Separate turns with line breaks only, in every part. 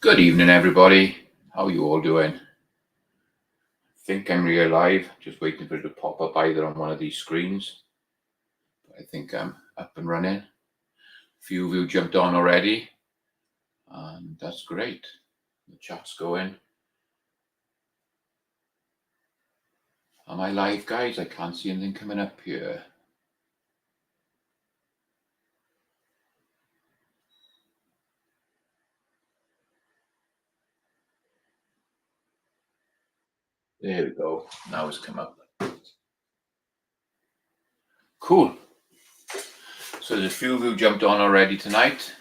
Good evening, everybody. How are you all doing? I think I'm real live. Just waiting for it to pop up either on one of these screens. But I think I'm up and running. A few of you jumped on already, and that's great. The chat's going. Am I live, guys? I can't see anything coming up here. There we go. Now it's come up. Cool. So there's a few of you jumped on already tonight.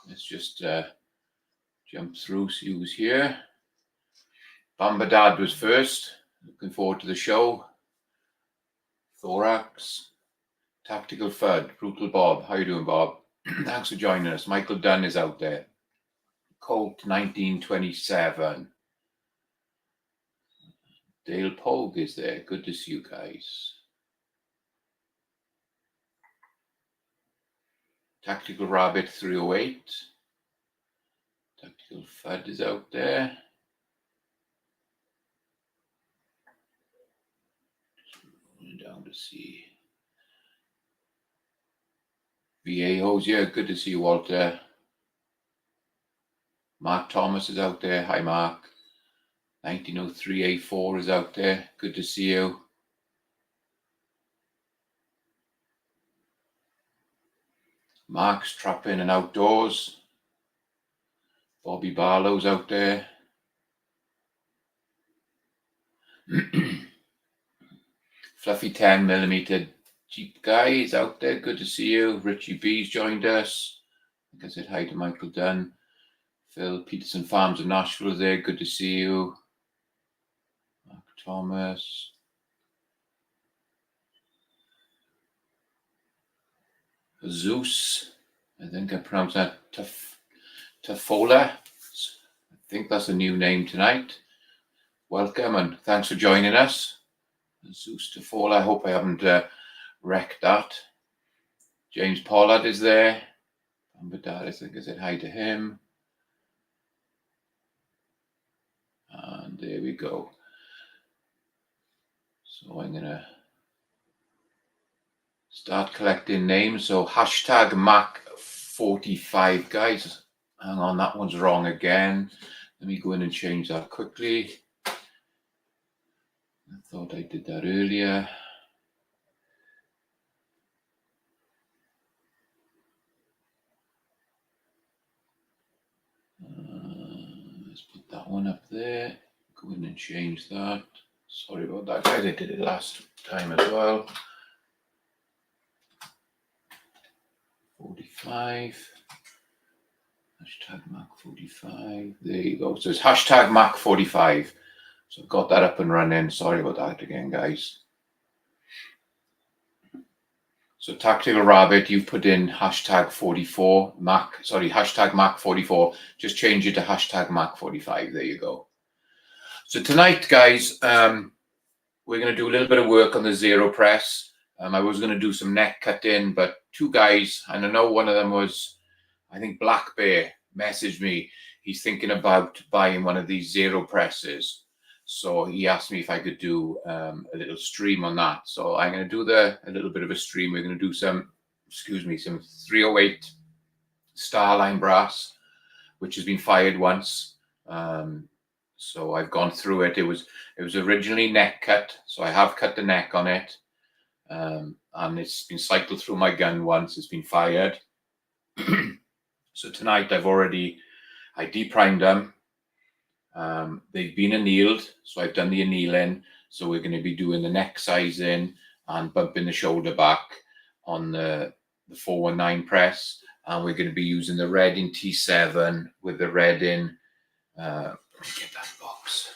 Let's just jump through, see who's here. Bambadad was first. Looking forward to the show. Thorax. Tactical Fud. Brutal Bob. How you doing, Bob? Thanks for joining us. Michael Dunn is out there. Colt 1927. Dale Pogue is there. Good to see you guys. Tactical Rabbit 308. Tactical Fud is out there. Just going down to see. VAOs, yeah, good to see you, Walter. Mark Thomas is out there. Hi, Mark. 1903A4 is out there. Good to see you. Mark's Trapping and Outdoors. Bobby Barlow's out there. Fluffy 10mm Jeep guy is out there. Good to see you. Richie B's joined us. Like I said, hi to Michael Dunn. Phil Peterson Farms of Nashville is there. Good to see you. Mark Thomas. Zeus. I think I pronounced that Tafola. I think that's a new name tonight. Welcome and thanks for joining us. Zeus Tafola. I hope I haven't wrecked that. James Pollard is there. Bambadad, I think I said hi to him. And there we go. So I'm going to start collecting names. So hashtag Mac45, guys. Hang on, that one's wrong again. Let me go in and change that quickly. I thought I did that earlier. Let's put that one up there. Go in and change that. Sorry about that, guys. I did it last time as well. 45. Hashtag Mac45. There you go. So it's hashtag Mac45. So I've got that up and running. Sorry about that again, guys. So Tactical Rabbit, you've put in hashtag 44 Mac. Sorry, hashtag Mac44. Just change it to hashtag Mac45. There you go. So tonight, guys, we're going to do a little bit of work on the Zero Press. I was going to do some neck cutting, but two guys, and I know one of them was, I think Black Bear, messaged me. He's thinking about buying one of these Zero Presses. So he asked me if I could do a little stream on that. So I'm going to do a little bit of a stream. We're going to do some 308 Starline brass, which has been fired once. So I've gone through it. It was originally neck cut. So I have cut the neck on it. And it's been cycled through my gun once. It's been fired. So tonight I deprimed them. They've been annealed, so I've done the annealing. So we're going to be doing the neck sizing and bumping the shoulder back on the 419 press. And we're going to be using the Redding T7 with the Redding. Let me get that box.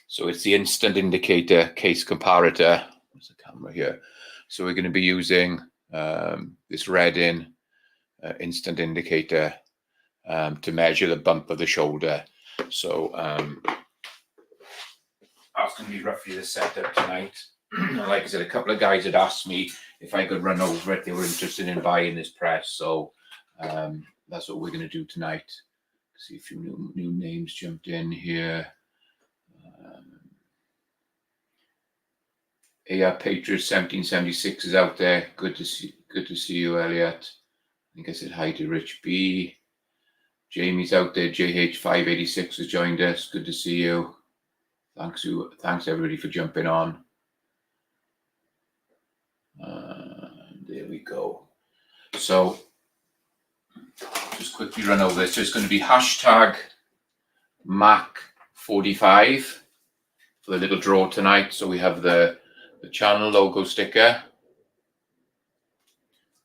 So it's the instant indicator case comparator. There's the camera here. So we're going to be using this Redding instant indicator to measure the bump of the shoulder. So that's going to be roughly the setup tonight. Like I said, a couple of guys had asked me if I could run over it. They were interested in buying this press. So That's what we're going to do tonight. See a few new names jumped in here. AR Patriots 1776 is out there. Good to see you, Elliot. I think I said hi to Rich B. Jamie's out there. JH586 has joined us. Good to see you. Thanks everybody for jumping on. There we go. So just quickly run over this. So it's going to be hashtag Mac45 for the little draw tonight. So we have the channel logo sticker.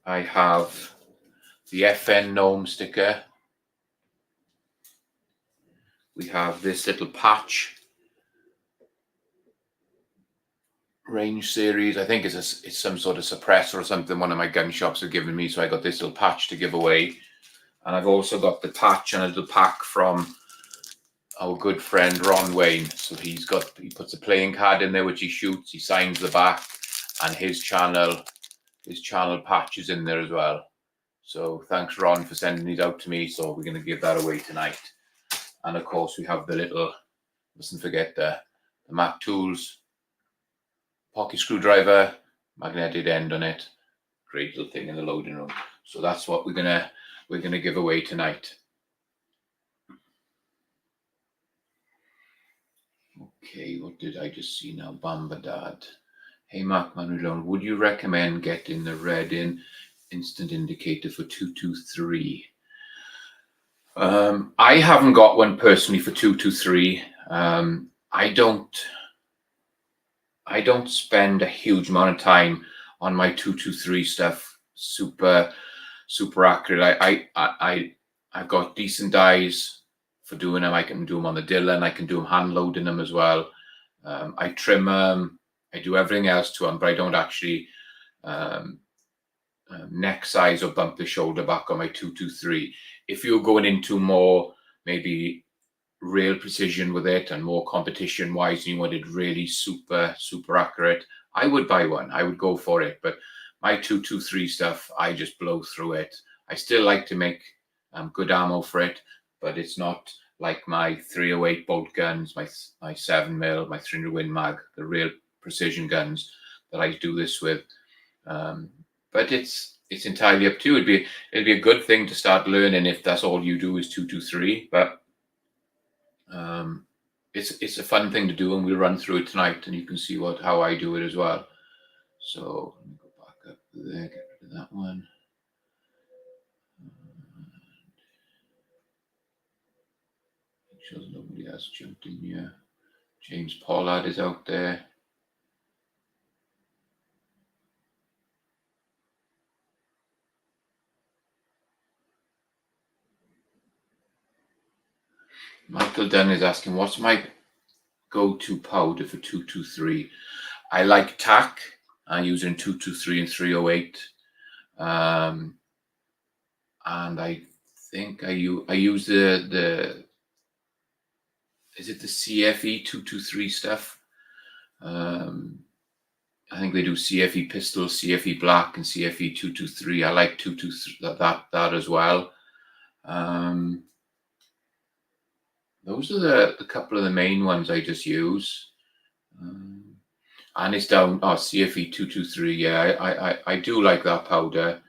I have the FN Gnome sticker. We have this little patch, range series. I think it's some sort of suppressor or something one of my gun shops have given me, so I got this little patch to give away. And I've also got the patch and a little pack from our good friend Ron Wayne. So he puts a playing card in there which he shoots, he signs the back, and his channel patch is in there as well. So thanks Ron for sending these out to me. So we're going to give that away tonight. And of course we have the little, mustn't forget the Mac Tools pocket screwdriver, magnetic end on it. Great little thing in the loading room. So that's what we're gonna give away tonight. Okay, what did I just see now? Bambadad. Hey Mark Manuelon, would you recommend getting the red in instant indicator for 223? I haven't got one personally for 223. I don't spend a huge amount of time on my 223 stuff. Super accurate. I've got decent dies for doing them. I can do them on the Dillon. I can do them hand loading them as well. I trim them. I do everything else to them, but I don't actually neck size or bump the shoulder back on my 223. If you're going into more maybe real precision with it and more competition wise, and you wanted really super accurate, I would buy one. I would go for it. But my 223 stuff, I just blow through it. I still like to make good ammo for it, but it's not like my 308 bolt guns, my 7mm, my 300 Win Mag, the real precision guns that I do this with. But it's entirely up to you. It'd be a good thing to start learning if that's all you do is 223. But it's a fun thing to do, and we'll run through it tonight, and you can see how I do it as well. So let me go back up there, get rid of that one. Make sure nobody else jumped in here. James Pollard is out there. Michael Dunn is asking, what's my go-to powder for 223? I like TAC. I use it in 223 and 308. And I think I use the is it the CFE 223 stuff? I think they do CFE pistol, CFE black, and CFE 223. I like 223 that as well. Those are the couple of the main ones I just use. And it's down, CFE 223. Yeah, I do like that powder.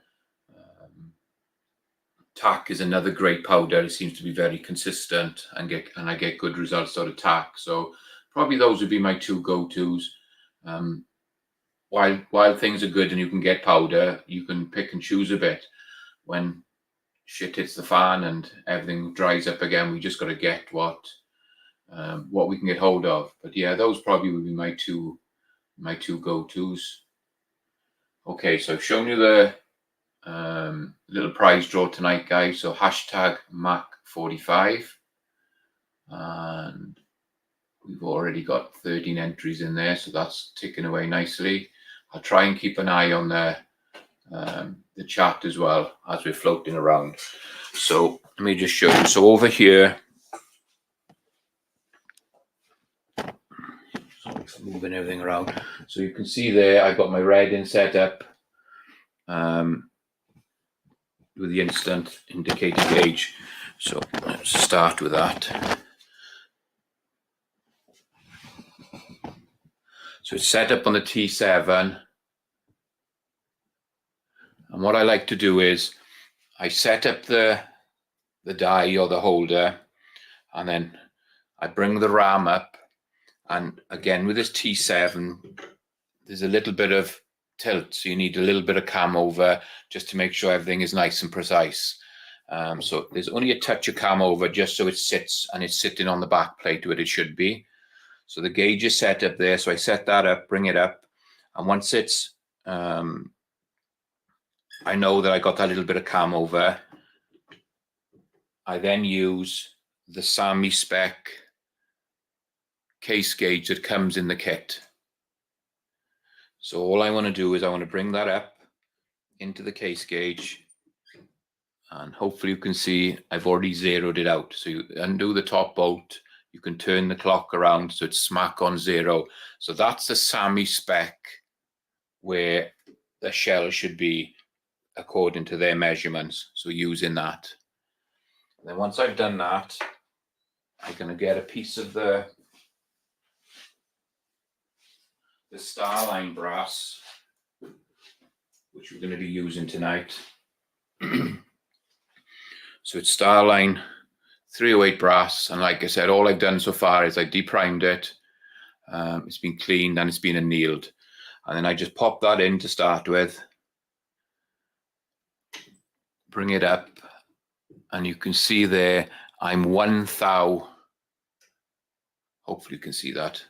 TAC is another great powder. It seems to be very consistent and I get good results out of TAC. So probably those would be my two go-tos. While things are good and you can get powder, you can pick and choose a bit. When shit hits the fan and everything dries up again, we just got to get what we can get hold of. But yeah, those probably would be my two go-tos. Okay, so I've shown you the little prize draw tonight, guys. So hashtag Mac45, and we've already got 13 entries in there, so that's ticking away nicely. I'll try and keep an eye on the chat as well as we're floating around. So let me just show you. So over here, sorry for moving everything around. So you can see there, I've got my red in set up. with the instant indicator gauge. So let's start with that. So it's set up on the T7. And what I like to do is I set up the die or the holder, and then I bring the RAM up. And again, with this T7, there's a little bit of tilt, so you need a little bit of cam over just to make sure everything is nice and precise. So there's only a touch of cam over just so it sits, and it's sitting on the back plate where it should be. So the gauge is set up there. So I set that up, bring it up, and once it's I know that I got that little bit of cam over, I then use the SAMI spec case gauge that comes in the kit. So all I want to do is I want to bring that up into the case gauge, and hopefully you can see I've already zeroed it out. So you undo the top bolt, you can turn the clock around so it's smack on 0. So that's the SAMI spec where the shell should be according to their measurements. So using that. And then once I've done that, I'm going to get a piece of the Starline brass, which we're going to be using tonight. So it's Starline 308 brass, and like I said, all I've done so far is I deprimed it. It's been cleaned and it's been annealed, and then I just pop that in to start with, bring it up, and you can see there I'm 1 thou. Hopefully you can see that.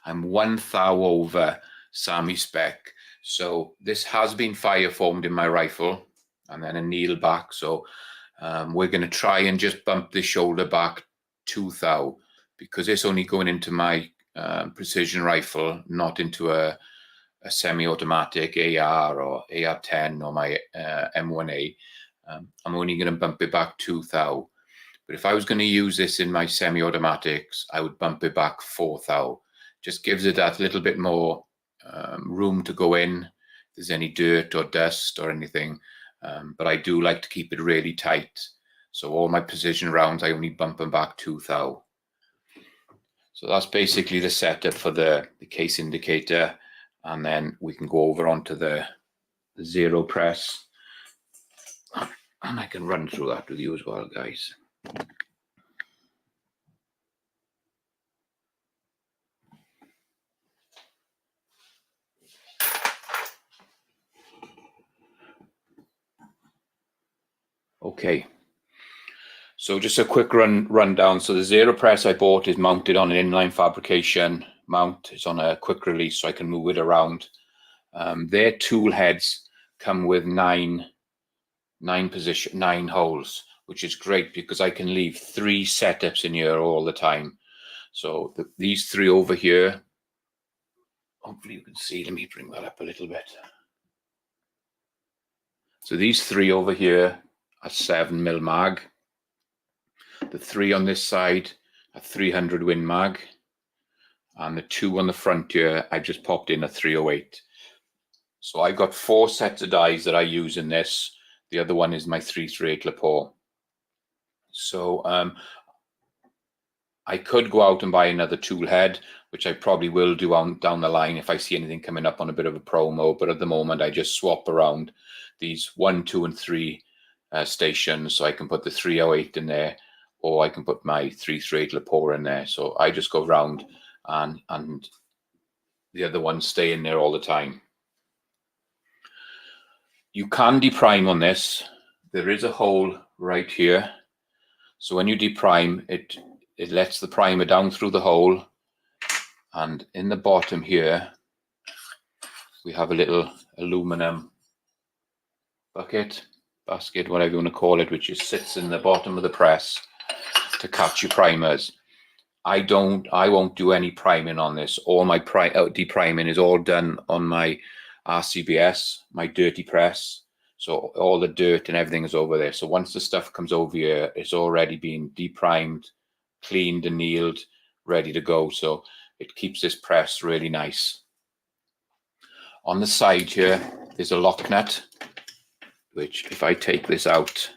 I'm 1 thou over SAMI spec. So this has been fire foamed in my rifle and then annealed back. So we're going to try and just bump this shoulder back 2 thou, because it's only going into my precision rifle, not into a semi-automatic AR or AR-10 or my M1A. I'm only going to bump it back 2 thou. But if I was going to use this in my semi-automatics, I would bump it back 4 thou. Just gives it that little bit more room to go in if there's any dirt or dust or anything. But I do like to keep it really tight. So all my precision rounds, I only bump them back 2 thou. So that's basically the setup for the case indicator. And then we can go over onto the zero press. And I can run through that with you as well, guys. Okay, so just a quick rundown. So the zero press I bought is mounted on an inline fabrication mount. It's on a quick release, so I can move it around. Their tool heads come with nine holes, which is great because I can leave 3 setups in here all the time. So these 3 over here, hopefully you can see, let me bring that up a little bit. So these 3 over here are 7mm mag. The 3 on this side are 300 Win mag. And the 2 on the front here, I just popped in a 308. So I've got 4 sets of dies that I use in this. The other one is my 338 Lepore. So I could go out and buy another tool head, which I probably will do down the line if I see anything coming up on a bit of a promo. But at the moment, I just swap around these 1, 2, and 3 stations. So I can put the 308 in there, or I can put my 338 Lepore in there. So I just go around and the other ones stay in there all the time. You can deprime on this. There is a hole right here. So when you deprime, it lets the primer down through the hole. And in the bottom here, we have a little aluminum basket, whatever you want to call it, which just sits in the bottom of the press to catch your primers. I won't do any priming on this. All my depriming is all done on my RCBS, my dirty press. So all the dirt and everything is over there. So once the stuff comes over here, it's already been deprimed, cleaned, annealed, ready to go. So it keeps this press really nice. On the side here, there's a lock nut. which if I take this out,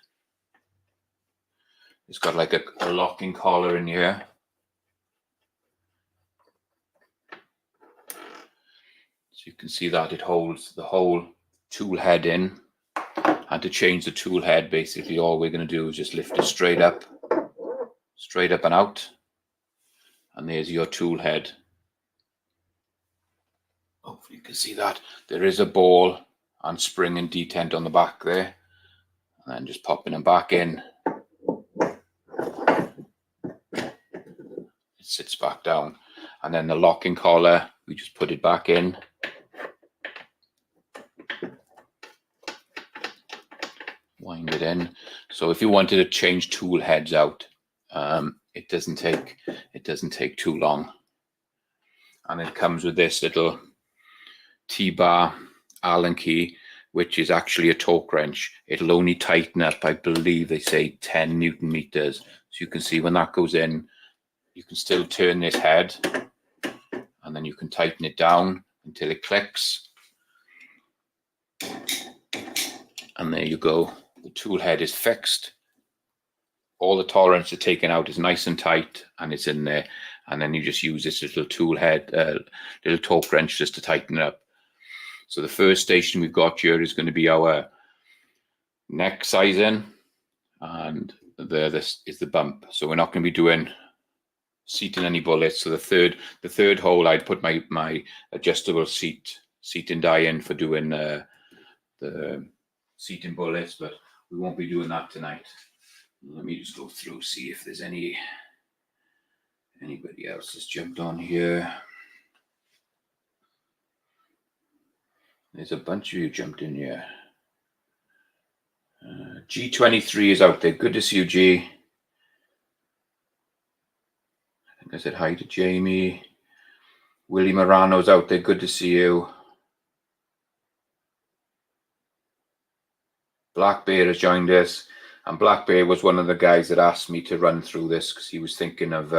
it's got like a locking collar in here. So you can see that it holds the whole tool head in. And to change the tool head, basically all we're going to do is just lift it straight up and out. And there's your tool head. Hopefully you can see that. There is a ball and spring and detent on the back there. And then just popping them back in. It sits back down. And then the locking collar, we just put it back in. Wind it in. So if you wanted to change tool heads out, it doesn't take too long. And it comes with this little T-bar Allen key, which is actually a torque wrench. It'll only tighten up, I believe they say 10 Newton meters. So you can see when that goes in, you can still turn this head and then you can tighten it down until it clicks. And there you go. The tool head is fixed. All the tolerance are taken out, is nice and tight, and it's in there. And then you just use this little tool head, little torque wrench just to tighten it up. So the first station we've got here is going to be our neck sizing, and this is the bump. So we're not going to be doing seating any bullets. So the third hole, I'd put my adjustable seating die in for doing the seating bullets, but we won't be doing that tonight. Let me just go through, see if there's anybody else that's jumped on here. There's a bunch of you jumped in here. G23 is out there. Good to see you, G. I think I said hi to Jamie. Willie Morano's out there. Good to see you. Black Bear has joined us. And Black Bear was one of the guys that asked me to run through this because he was thinking of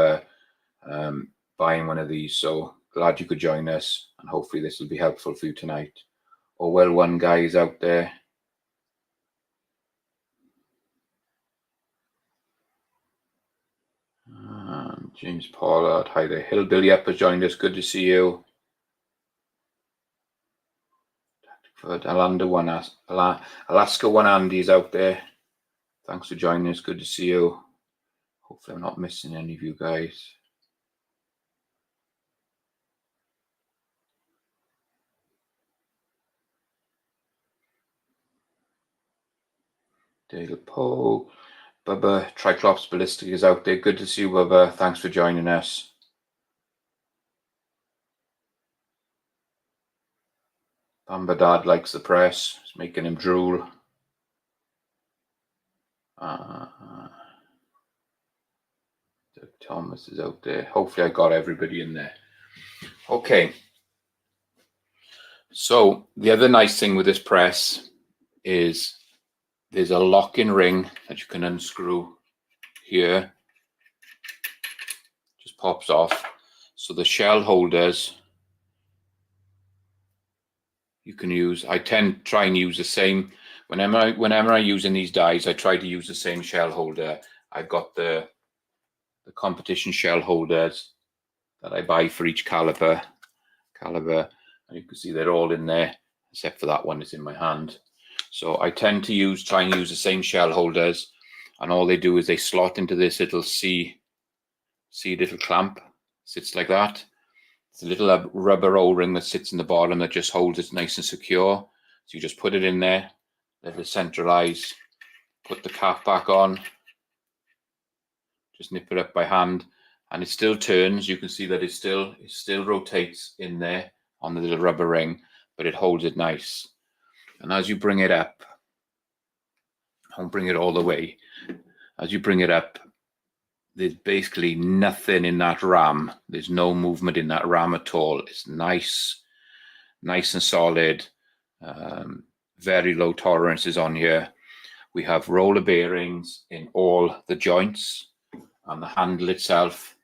buying one of these. So glad you could join us, and hopefully this will be helpful for you tonight. Oh, well, one guy is out there. James Pollard, hi there. Hillbilly Up has joined us. Good to see you. Alaska One Andy's out there. Thanks for joining us. Good to see you. Hopefully I'm not missing any of you guys. Dale Poe. Bubba Triclops Ballistic is out there. Good to see you, Bubba. Thanks for joining us. Bamba Dad likes the press. It's making him drool. Doug Thomas is out there. Hopefully I got everybody in there. Okay. So the other nice thing with this press is there's a lock-in ring that you can unscrew here. Just pops off. So the shell holders you can use. I tend to try and use the same. Whenever I'm using these dies, I try to use the same shell holder. I've got the competition shell holders that I buy for each caliber. And you can see they're all in there, except for that one is in my hand. So I tend to try and use the same shell holders, and all they do is they slot into this little little clamp. Sits like that. It's a little rubber O-ring that sits in the bottom that just holds it nice and secure. So you just put it in there, let it centralize, put the cap back on, just nip it up by hand, and it still turns. You can see that it still rotates in there on the little rubber ring, but it holds it nice. And as you bring it up, don't bring it all the way. As you bring it up, there's basically nothing in that ram. There's no movement in that ram at all. It's nice and solid. Very low tolerances on here. We have roller bearings in all the joints, and the handle itself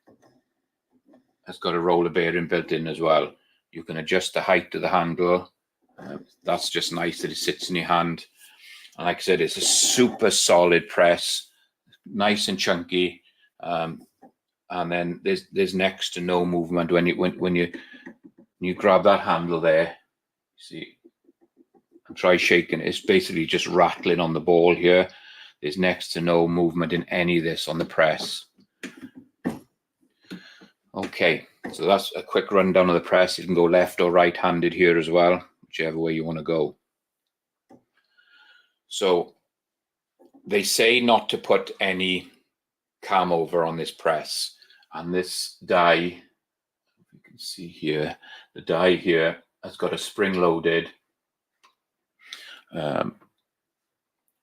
has got a roller bearing built in as well. You can adjust the height of the handle. That's just nice that it sits in your hand. And like I said, it's a super solid press, nice and chunky. And then there's next to no movement when you grab that handle there. See, and try shaking it. It's basically just rattling on the ball here. There's next to no movement in any of this on the press. Okay, so that's a quick rundown of the press. You can go left or right-handed here as well, whichever way you want to go. So they say not to put any cam over on this press. And this die, you can see here, the die here has got a spring-loaded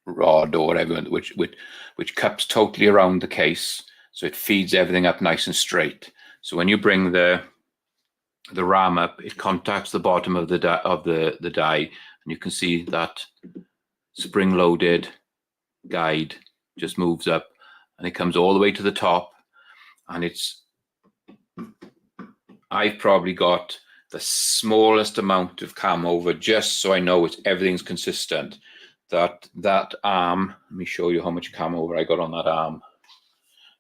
rod or whatever, which cups totally around the case, so it feeds everything up nice and straight. So when you bring the ram up, it contacts the bottom of the die, and you can see that spring-loaded guide just moves up, and it comes all the way to the top. And I've probably got the smallest amount of cam over, just so I know everything's consistent. That arm, let me show you how much cam over I got on that arm.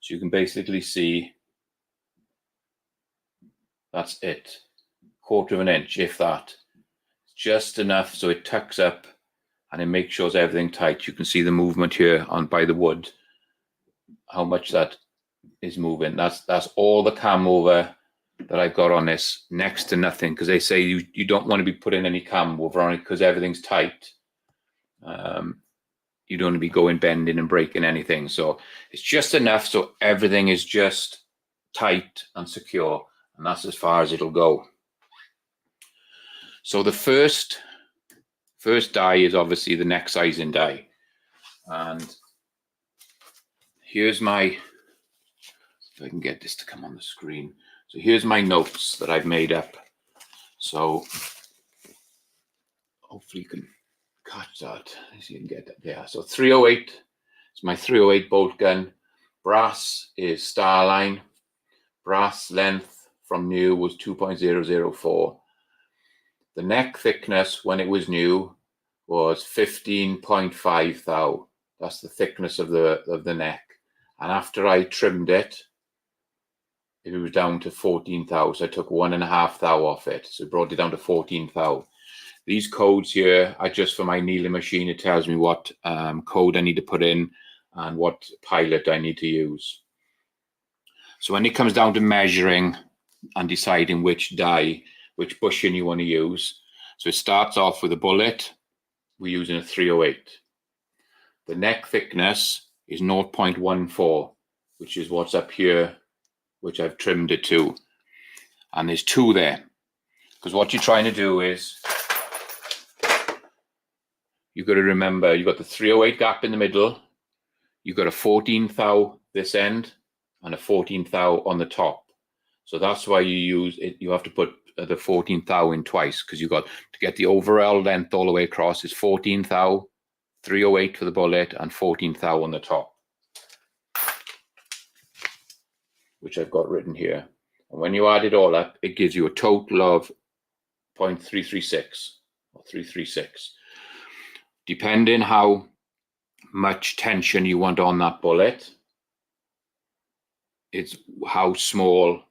So you can basically see that's it, 1/4 of an inch, if that. Just enough so it tucks up and it makes sure everything tight. You can see the movement here by the wood, how much that is moving. That's all the cam over that I've got on this, next to nothing, because they say you don't want to be putting any cam over on it because everything's tight. You don't want to be going bending and breaking anything. So it's just enough so everything is just tight and secure, and that's as far as it'll go. So the first die is obviously the neck sizing die, and here's my, if I can get this to come on the screen. So here's my notes that I've made up. So hopefully you can catch that, as you can get that. Yeah, so 308, it's my 308 bolt gun. Brass is Starline. Brass length from new was 2.004. The neck thickness when it was new was 15.5 thou. That's the thickness of the neck. And after I trimmed it, it was down to 14 thou. So I took 1.5 thou off it. So it brought it down to 14 thou. These codes here are just for my needling machine. It tells me what code I need to put in and what pilot I need to use. So when it comes down to measuring and deciding which die, which bushing you want to use, so it starts off with a bullet. We're using a 308. The neck thickness is 0.14, which is what's up here, which I've trimmed it to. And there's 2 there, because what you're trying to do is, you've got to remember, you've got the 308 gap in the middle, you've got a 14 thou this end, and a 14 thou on the top. So that's why you use it. You have to put the 14 thou in twice, because you've got to get the overall length all the way across is 14 thou, 308 for the bullet, and 14 thou on the top, which I've got written here. And when you add it all up, it gives you a total of 0.336 or 336. Depending how much tension you want on that bullet, it's how small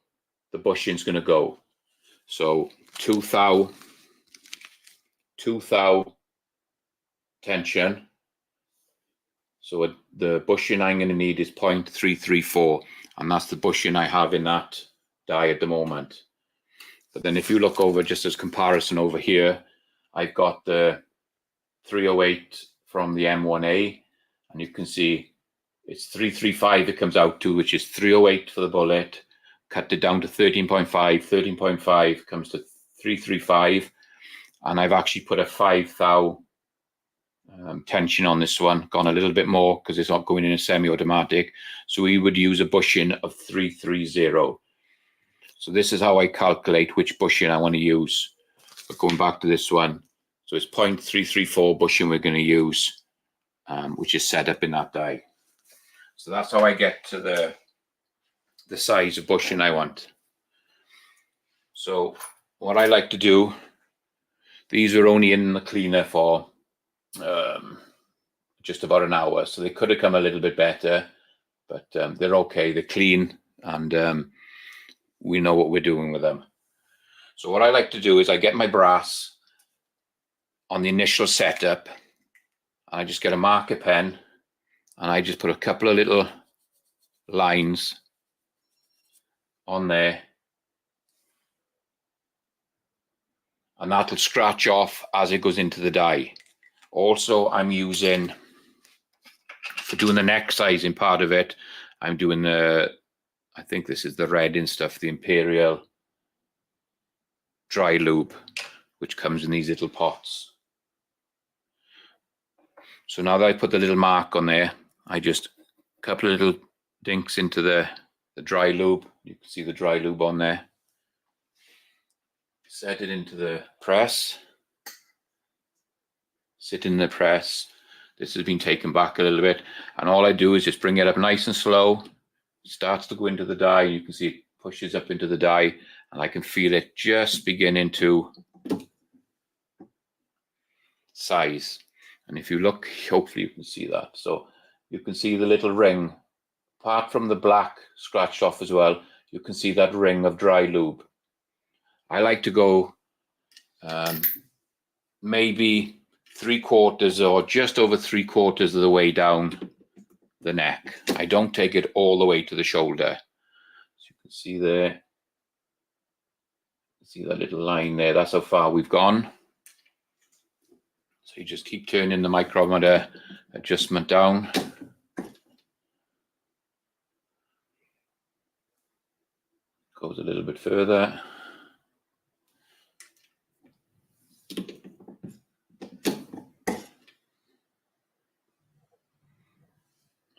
the bushing's going to go. So 2 thou tension. So the bushing I'm going to need is 0.334, and that's the bushing I have in that die at the moment. But then if you look over, just as comparison over here, I've got the 308 from the M1A, and you can see it's 335 it comes out to, which is 308 for the bullet. Cut it down to 13.5. 13.5 comes to 335, and I've actually put a 5 thou tension on this one, gone a little bit more because it's not going in a semi-automatic. So we would use a bushing of 330. So this is how I calculate which bushing I want to use. But going back to this one, so it's 0.334 bushing we're going to use, which is set up in that die. So that's how I get to the size of bushing I want. So what I like to do, these are only in the cleaner for just about an hour. So they could have come a little bit better, but they're okay. They're clean, and we know what we're doing with them. So what I like to do is I get my brass on the initial setup. I just get a marker pen and I just put a couple of little lines on there, and that'll scratch off as it goes into the die. Also, I'm using, for doing the neck sizing part of it, I'm doing the, I think this is the red and stuff, the Imperial dry lube, which comes in these little pots. So now that I put the little mark on there, I just a couple of little dinks into the dry lube. You can see the dry lube on there. Set it into the press. Sit in the press. This has been taken back a little bit, and all I do is just bring it up nice and slow. It starts to go into the die. You can see it pushes up into the die, and I can feel it just beginning to size. And if you look, hopefully you can see that. So you can see the little ring, apart from the black scratched off as well, you can see that ring of dry lube. I like to go maybe 3/4 or just over 3/4 of the way down the neck. I don't take it all the way to the shoulder. So you can see there, see that little line there, that's how far we've gone. So you just keep turning the micrometer adjustment down. Goes a little bit further.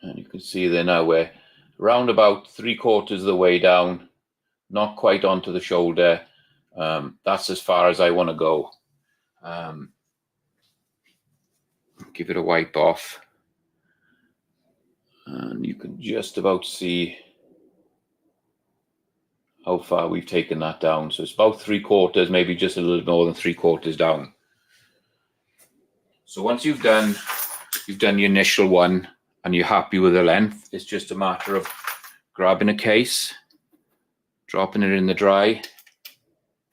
And you can see there now we're around about 3/4 of the way down, not quite onto the shoulder. That's as far as I want to go. Give it a wipe off. And you can just about see how far we've taken that down. So it's about 3/4, maybe just a little more than 3/4 down. So once you've done the initial one and you're happy with the length, it's just a matter of grabbing a case, dropping it in the dry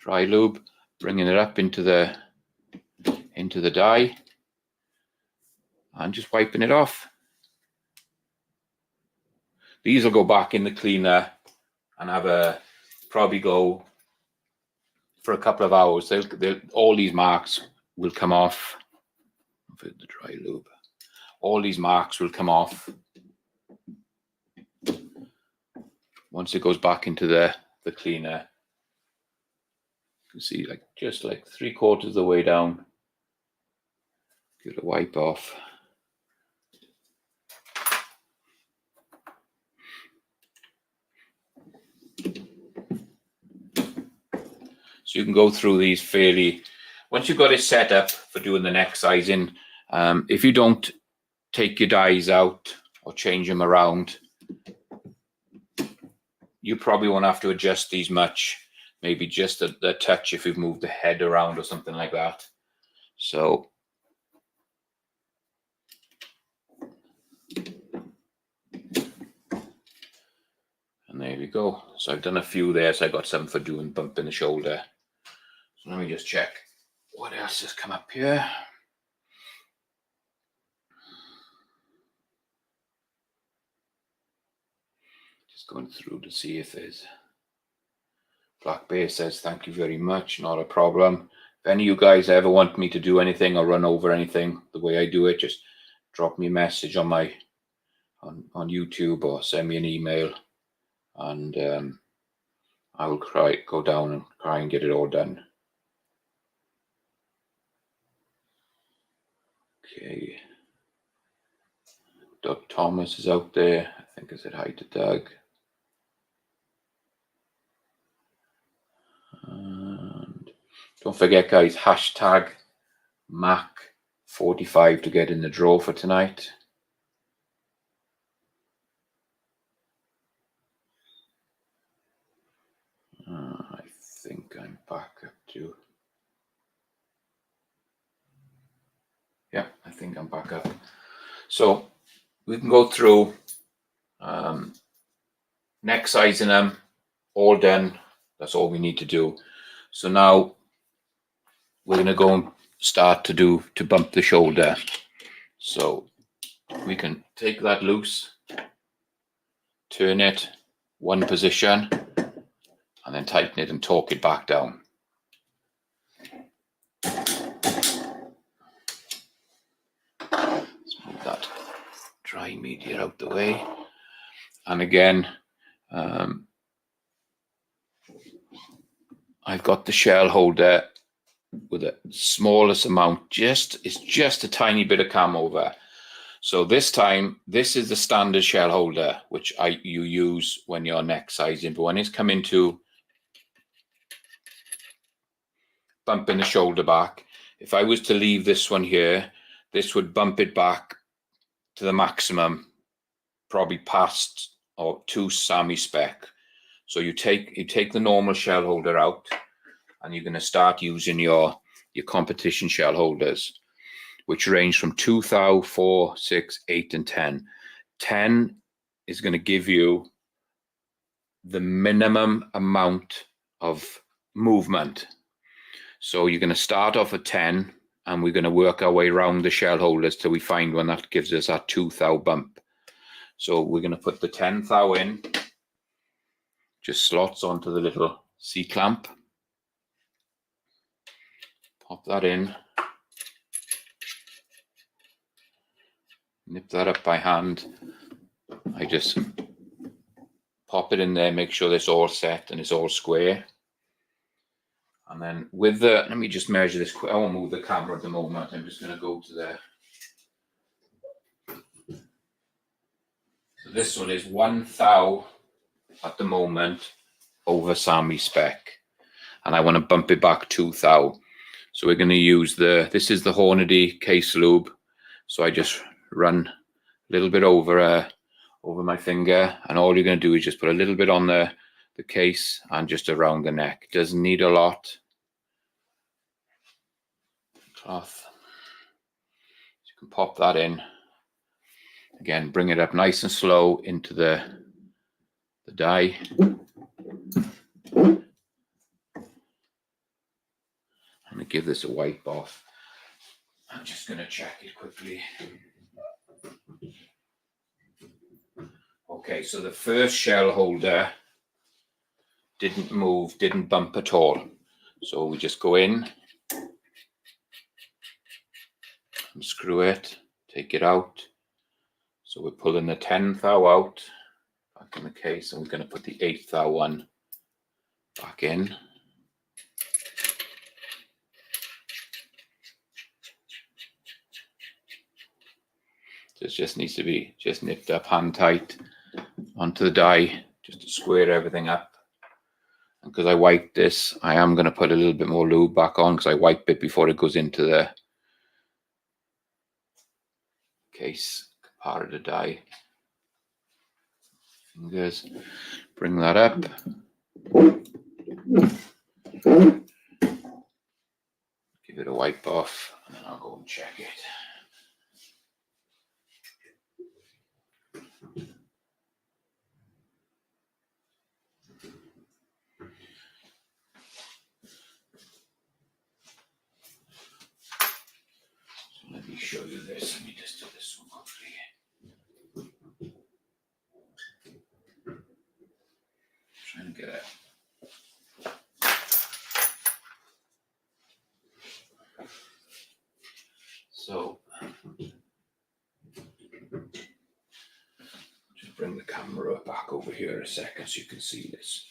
lube, bringing it up into the die, and just wiping it off. These will go back in the cleaner and have probably go for a couple of hours. All these marks will come off. The dry lube. All these marks will come off once it goes back into the cleaner. You can see just like 3/4 of the way down. Give it a wipe off. So you can go through these fairly. Once you've got it set up for doing the neck sizing, if you don't take your dies out or change them around, you probably won't have to adjust these much. Maybe just a touch if you've moved the head around or something like that. So and there we go. So I've done a few there. So I got some for doing bump in the shoulder. So let me just check what else has come up here. Just going through to see if there's. Black Bear says, thank you very much. Not a problem. If any of you guys ever want me to do anything or run over anything the way I do it, just drop me a message on my on YouTube or send me an email, and I will go down and try and get it all done. Okay. Doug Thomas is out there. I think I said hi to Doug. And don't forget, guys, hashtag Mac45 to get in the draw for tonight. I think I'm back up to. Yeah, I think I'm back up. So we can go through neck sizing them, all done. That's all we need to do. So now we're going to go and start to bump the shoulder. So we can take that loose, turn it one position, and then tighten it and torque it back down. Let's move that dry media out the way. And again, I've got the shell holder with the smallest amount, it's just a tiny bit of cam over. So this time, this is the standard shell holder, which you use when you're neck sizing. But when it's coming to bumping the shoulder back, if I was to leave this one here, this would bump it back to the maximum, probably past or to SAMI spec. So you take the normal shell holder out, and you're going to start using your competition shell holders, which range from 2 thou, 4, 6, 8, and 10. 10 is going to give you the minimum amount of movement. So you're going to start off at 10, and we're going to work our way around the shell holders till we find one that gives us that 2 thou bump. So we're going to put the 10 thou in, just slots onto the little C-clamp. Pop that in. Nip that up by hand. I just pop it in there, make sure it's all set and it's all square. And then with the, let me just measure this quick. I won't move the camera at the moment. I'm just going to go to there. So this one is 1 thou at the moment over SAMI spec. And I want to bump it back 2 thou. So we're going to use this is the Hornady case lube. So I just run a little bit over my finger, and all you're going to do is just put a little bit on the case and just around the neck. Doesn't need a lot. Cloth. So you can pop that in. Again, bring it up nice and slow into the die. I'm going to give this a wipe off. I'm just going to check it quickly. Okay, so the first shell holder didn't move, didn't bump at all. So we just go in, unscrew it, take it out. So we're pulling the 10 thou out, back in the case, and we're going to put the 8 thou one back in. This just needs to be just nipped up hand tight onto the die, just to square everything up. And because I wiped this, I am going to put a little bit more lube back on, because I wipe it before it goes into the case part of the die. Fingers, bring that up. Give it a wipe off, and then I'll go and check it. So let me show you this. Let me just do this one quickly. Trying to get it. So just bring the camera back over here a second so you can see this.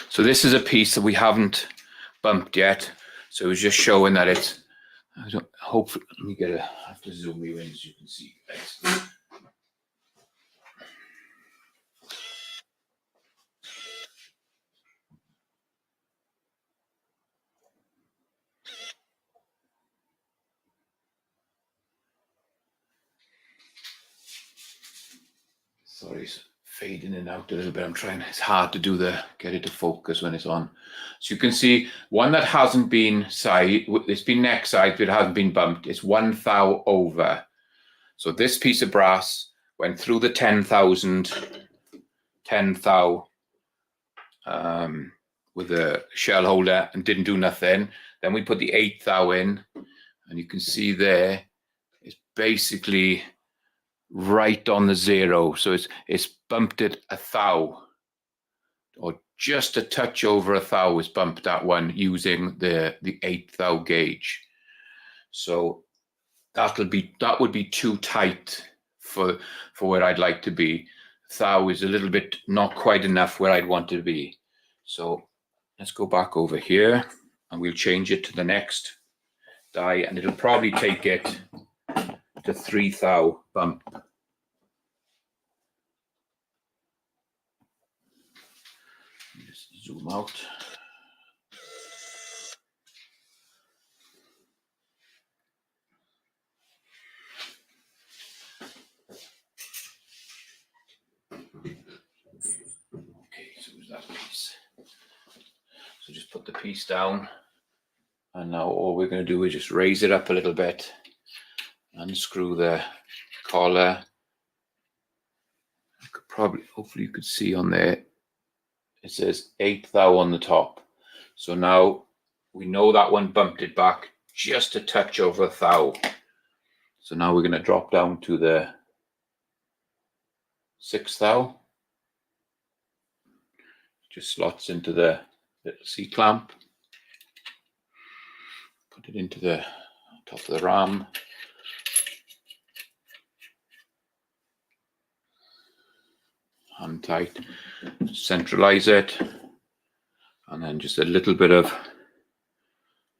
So this is a piece that we haven't bumped yet. So it was just showing that it's, hopefully, let me get I have to zoom you in so you can see, guys. Sorry, fade in and out a little bit. I'm trying, it's hard to do get it to focus when it's on. So you can see one that hasn't been it's been neck side, but it hasn't been bumped. It's 1 thou over. So this piece of brass went through the 10,000, 10 thou with a shell holder and didn't do nothing. Then we put the 8 thou in, and you can see there it's basically right on the 0. So it's bumped it 1 thou, or just a touch over 1 thou is bumped that one using the 8 thou gauge. So that would be too tight for where I'd like to be. Thou is a little bit not quite enough where I'd want to be. So let's go back over here and we'll change it to the next die, and it'll probably take it to 3 thou bump. Just zoom out. Okay, so there's that piece. So just put the piece down, and now all we're going to do is just raise it up a little bit, unscrew the collar. I could probably, hopefully you could see on there, it says 8 thou on the top. So now we know that one bumped it back just a touch over 1 thou. So now we're going to drop down to the 6 thou. Just slots into the little C-clamp. Put it into the top of the ram. Hand tight. Centralize it. And then just a little bit of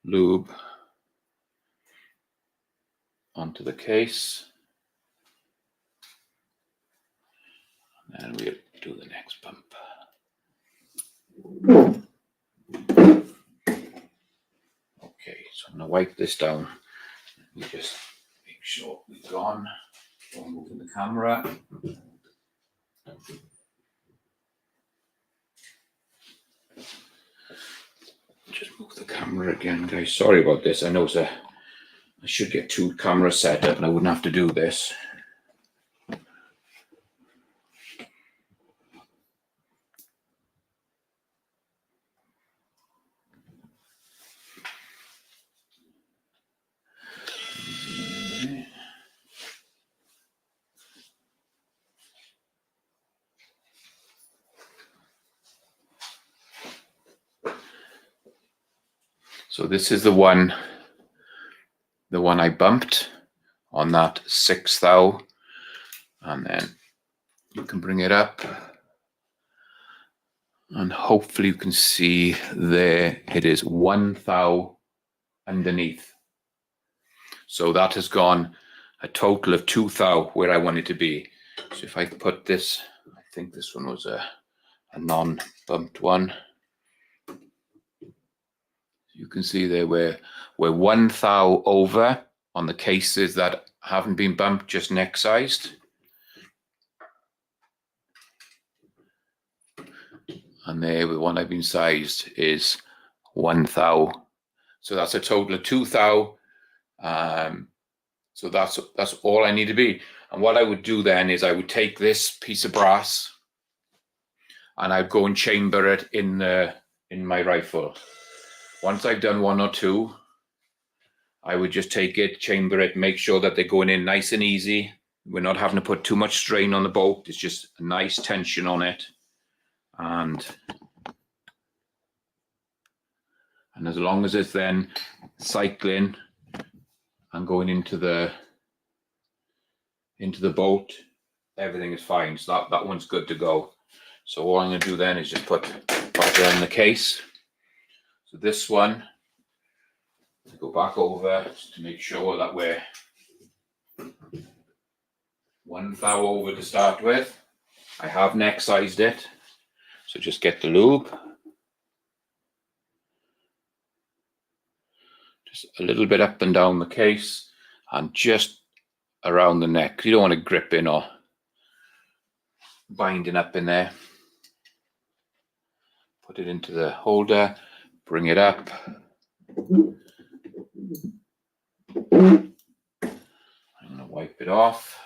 lube onto the case. And then we'll do the next bump. Okay, so I'm going to wipe this down. We just make sure we've gone. While moving the camera. Just move the camera again, guys. Sorry about this. I know I should get 2 cameras set up and I wouldn't have to do this. So this is the one I bumped on that 6 thou, and then you can bring it up and hopefully you can see there it is 1 thou underneath. So that has gone a total of 2 thou where I want it to be. So if I put this, I think this one was a non-bumped one. You can see there we're 1 thou over on the cases that haven't been bumped, just neck sized. And there the one I've been sized is 1 thou. So that's a total of 2 thou. So that's all I need to be. And what I would do then is I would take this piece of brass and I'd go and chamber it in my rifle. Once I've done 1 or 2, I would just take it, chamber it, make sure that they're going in nice and easy. We're not having to put too much strain on the bolt. It's just a nice tension on it. And as long as it's then cycling and going into the bolt, everything is fine. So that one's good to go. So all I'm going to do then is just put it in the case. So this one, go back over just to make sure that we're 1 thou over to start with. I have neck sized it. So just get the lube. Just a little bit up and down the case and just around the neck. You don't want to grip in or binding up in there. Put it into the holder, bring it up. I'm going to wipe it off.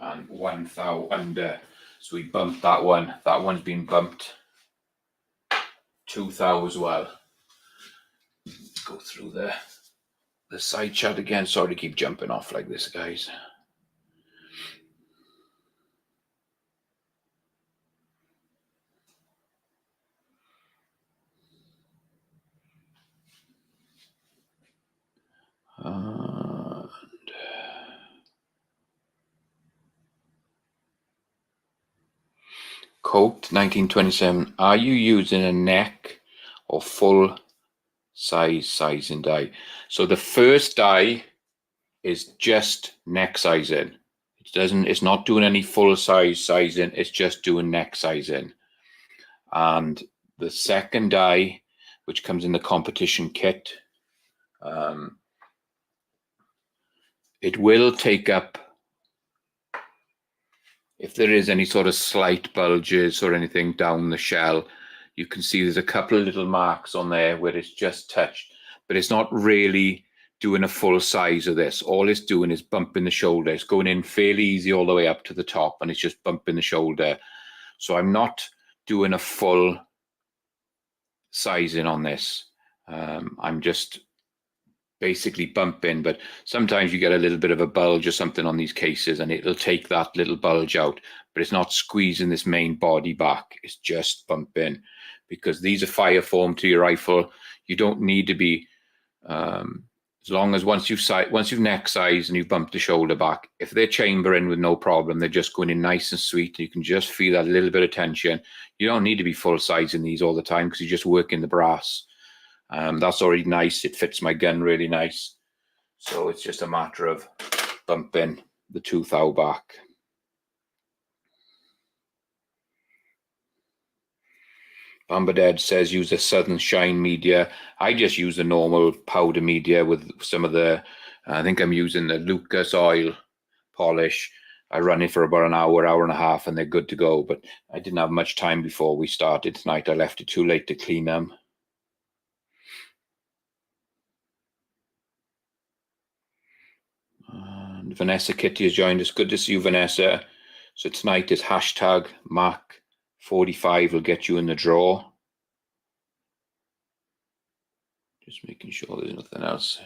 And 1 thou under. So we bumped that one. That one's been bumped 2 thou as well. Go through the side shot again. Sorry to keep jumping off like this, guys. And Coat 1927. Are you using a neck or full sizing die? So the first die is just neck sizing. It's not doing any full sizing. It's just doing neck sizing. And the second die, which comes in the competition kit, it will take up, if there is any sort of slight bulges or anything down the shell, you can see there's a couple of little marks on there where it's just touched, but it's not really doing a full size of this. All it's doing is bumping the shoulder. It's going in fairly easy all the way up to the top, and it's just bumping the shoulder. So I'm not doing a full sizing on this. I'm just basically bumping, but sometimes you get a little bit of a bulge or something on these cases, and it'll take that little bulge out, but it's not squeezing this main body back. It's just bumping, because these are fire foam to your rifle. You don't need to be, as long as once you've neck sized and you've bumped the shoulder back, if they're chambering with no problem, they're just going in nice and sweet. You can just feel that little bit of tension. You don't need to be full sizing these all the time, because you're just working the brass. That's already nice. It fits my gun really nice. So it's just a matter of bumping the 2 thou back. Bambaded says use a Southern Shine media. I just use the normal powder media with some of the, I think I'm using the Lucas oil polish. I run it for about an hour and a half, and they're good to go. But I didn't have much time before we started tonight. I left it too late to clean them. And Vanessa Kitty has joined us. Good to see you, Vanessa. So tonight is hashtag Mac45 will get you in the draw. Just making sure there's nothing else.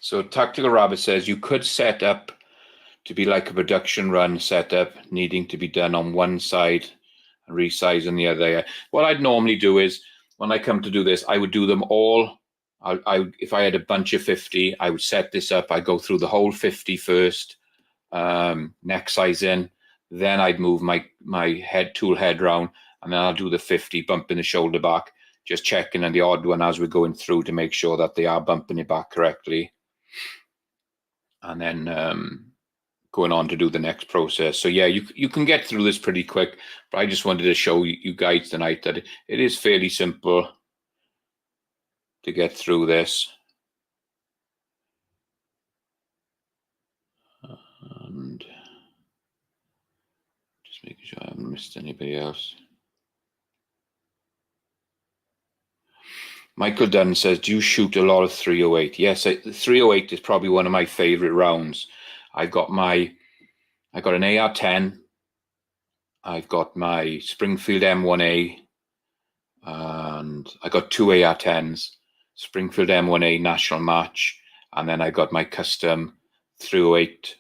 So Tactical Rabbit says you could set up to be like a production run setup, needing to be done on one side and resize on the other. What I'd normally do is, when I come to do this, I would do them all. If I had a bunch of 50, I would set this up. I go through the whole 50 first, neck size in. Then I'd move my tool head round, and then I'll do the 50, bumping the shoulder back, just checking on the odd one as we're going through to make sure that they are bumping it back correctly. And then going on to do the next process. So yeah, you can get through this pretty quick, but I just wanted to show you guys tonight that it is fairly simple to get through this. And just making sure I haven't missed anybody else. Michael Dunn says, do you shoot a lot of 308? Yes, 308 is probably one of my favorite rounds. I've got an AR-10. I've got my Springfield M1A, and I got 2 AR-10s, Springfield M1A national match, and then I got my custom 308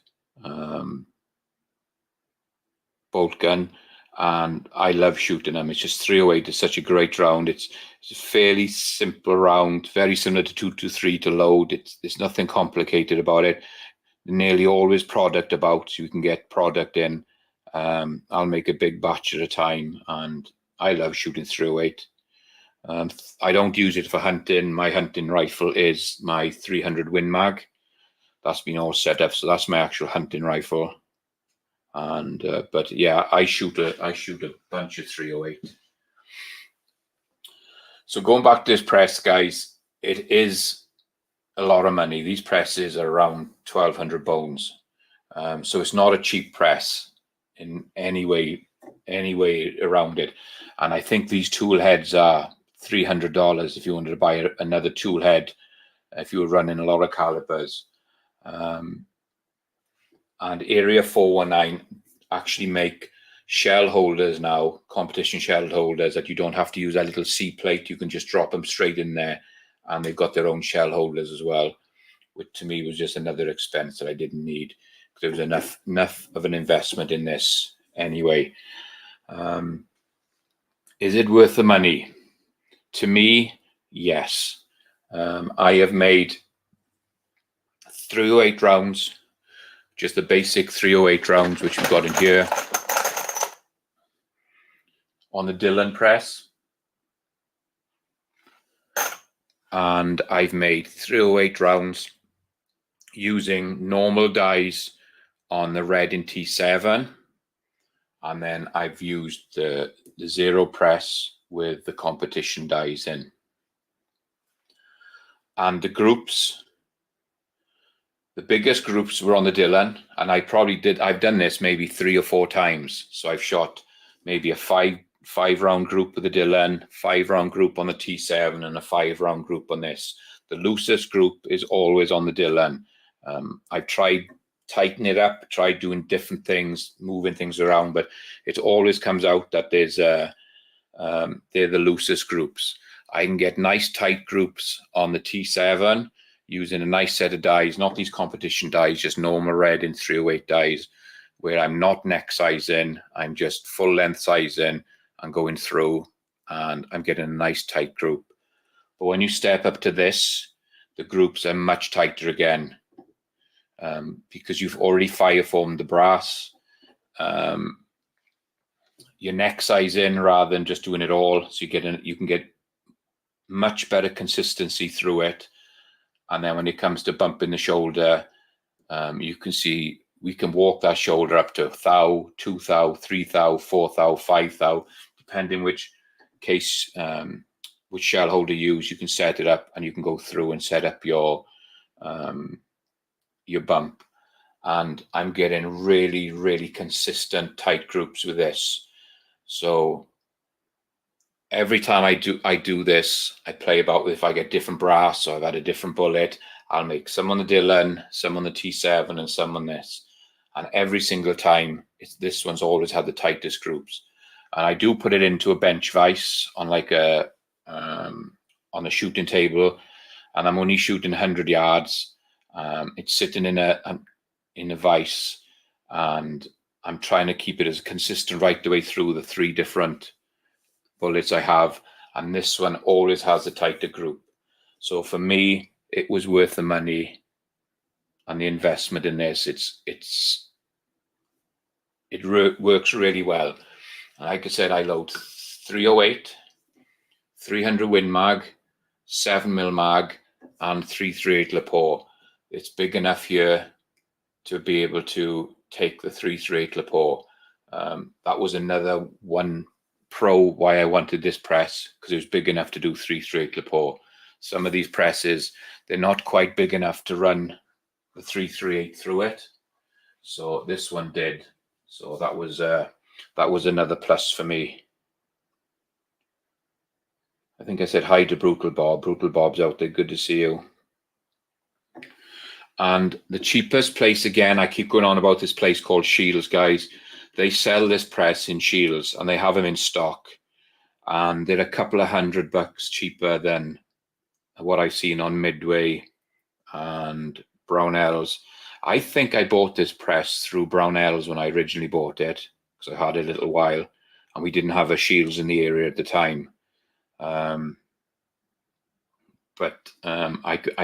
bolt gun, and I love shooting them. It's just 308 is such a great round. It's a fairly simple round, very similar to 223 to load. There's nothing complicated about it. Nearly always product about, so you can get product in. I'll make a big batch at a time, and I love shooting 308. I don't use it for hunting. My hunting rifle is my 300 Win Mag. that's been all set up. So that's my actual hunting rifle. And but yeah, I shoot a bunch of 308. So going back to this press, guys, it is a lot of money. These presses are around 1,200 bones. So it's not a cheap press in any way around it. And I think these tool heads are $300 if you wanted to buy another tool head, if you were running a lot of calibers. And Area 419 actually make shell holders now, competition shell holders, that you don't have to use that little C plate. You can just drop them straight in there, and they've got their own shell holders as well, which to me was just another expense that I didn't need. There was enough of an investment in this anyway. Is it worth the money? To me, yes. I have made 308 rounds, just the basic 308 rounds, which we've got in here, on the Dillon press. And I've made 308 rounds using normal dies on the Redin T7. And then I've used the zero press with the competition dies in. And the groups, the biggest groups were on the Dillon, and I've done this maybe 3 or 4 times. So I've shot maybe a five round group with the Dillon, 5-round group on the T7, and a 5-round group on this. The loosest group is always on the Dillon. I've tried tighten it up, tried doing different things, moving things around, but it always comes out that they're the loosest groups. I can get nice tight groups on the T7 using a nice set of dies, not these competition dies, just normal Redin 308 dies, where I'm not neck sizing, I'm just full length sizing and going through, and I'm getting a nice tight group. But when you step up to this, the groups are much tighter again, because you've already fire formed the brass. Your neck size in rather than just doing it all, so you can get much better consistency through it. And then when it comes to bumping the shoulder, you can see we can walk that shoulder up to 1 thou, 2 thou, 3 thou, 4 thou, 5 thou, depending which case, which shell holder you use. You can set it up, and you can go through and set up your bump. And I'm getting really, really consistent tight groups with this. So every time I do this, I play about with, if I get different brass or I've had a different bullet, I'll make some on the Dillon, some on the T7, and some on this. And every single time, this one's always had the tightest groups. And I do put it into a bench vise on like on a shooting table, and I'm only shooting 100 yards. It's sitting in a vise, and I'm trying to keep it as consistent right the way through the 3 different bullets I have, and this one always has a tighter group. So for me, it was worth the money and the investment in this. It works really well. And like I said, I load 308, 300 Win Mag, 7mm mag, and 338 Lapua. It's big enough here to be able to take the 338 Lapua. That was another one pro why I wanted this press, because it was big enough to do 338 Lapua. Some of these presses, they're not quite big enough to run the 338 through it. So this one did. So that was another plus for me. I think I said hi to Brutal Bob. Brutal Bob's out there. Good to see you. And the cheapest place, again, I keep going on about this place called Shields, guys. They sell this press in Shields, and they have them in stock. And they're a couple of $100 cheaper than what I've seen on Midway and Brownells. I think I bought this press through Brownells when I originally bought it, because I had it a little while, and we didn't have a Shields in the area at the time. I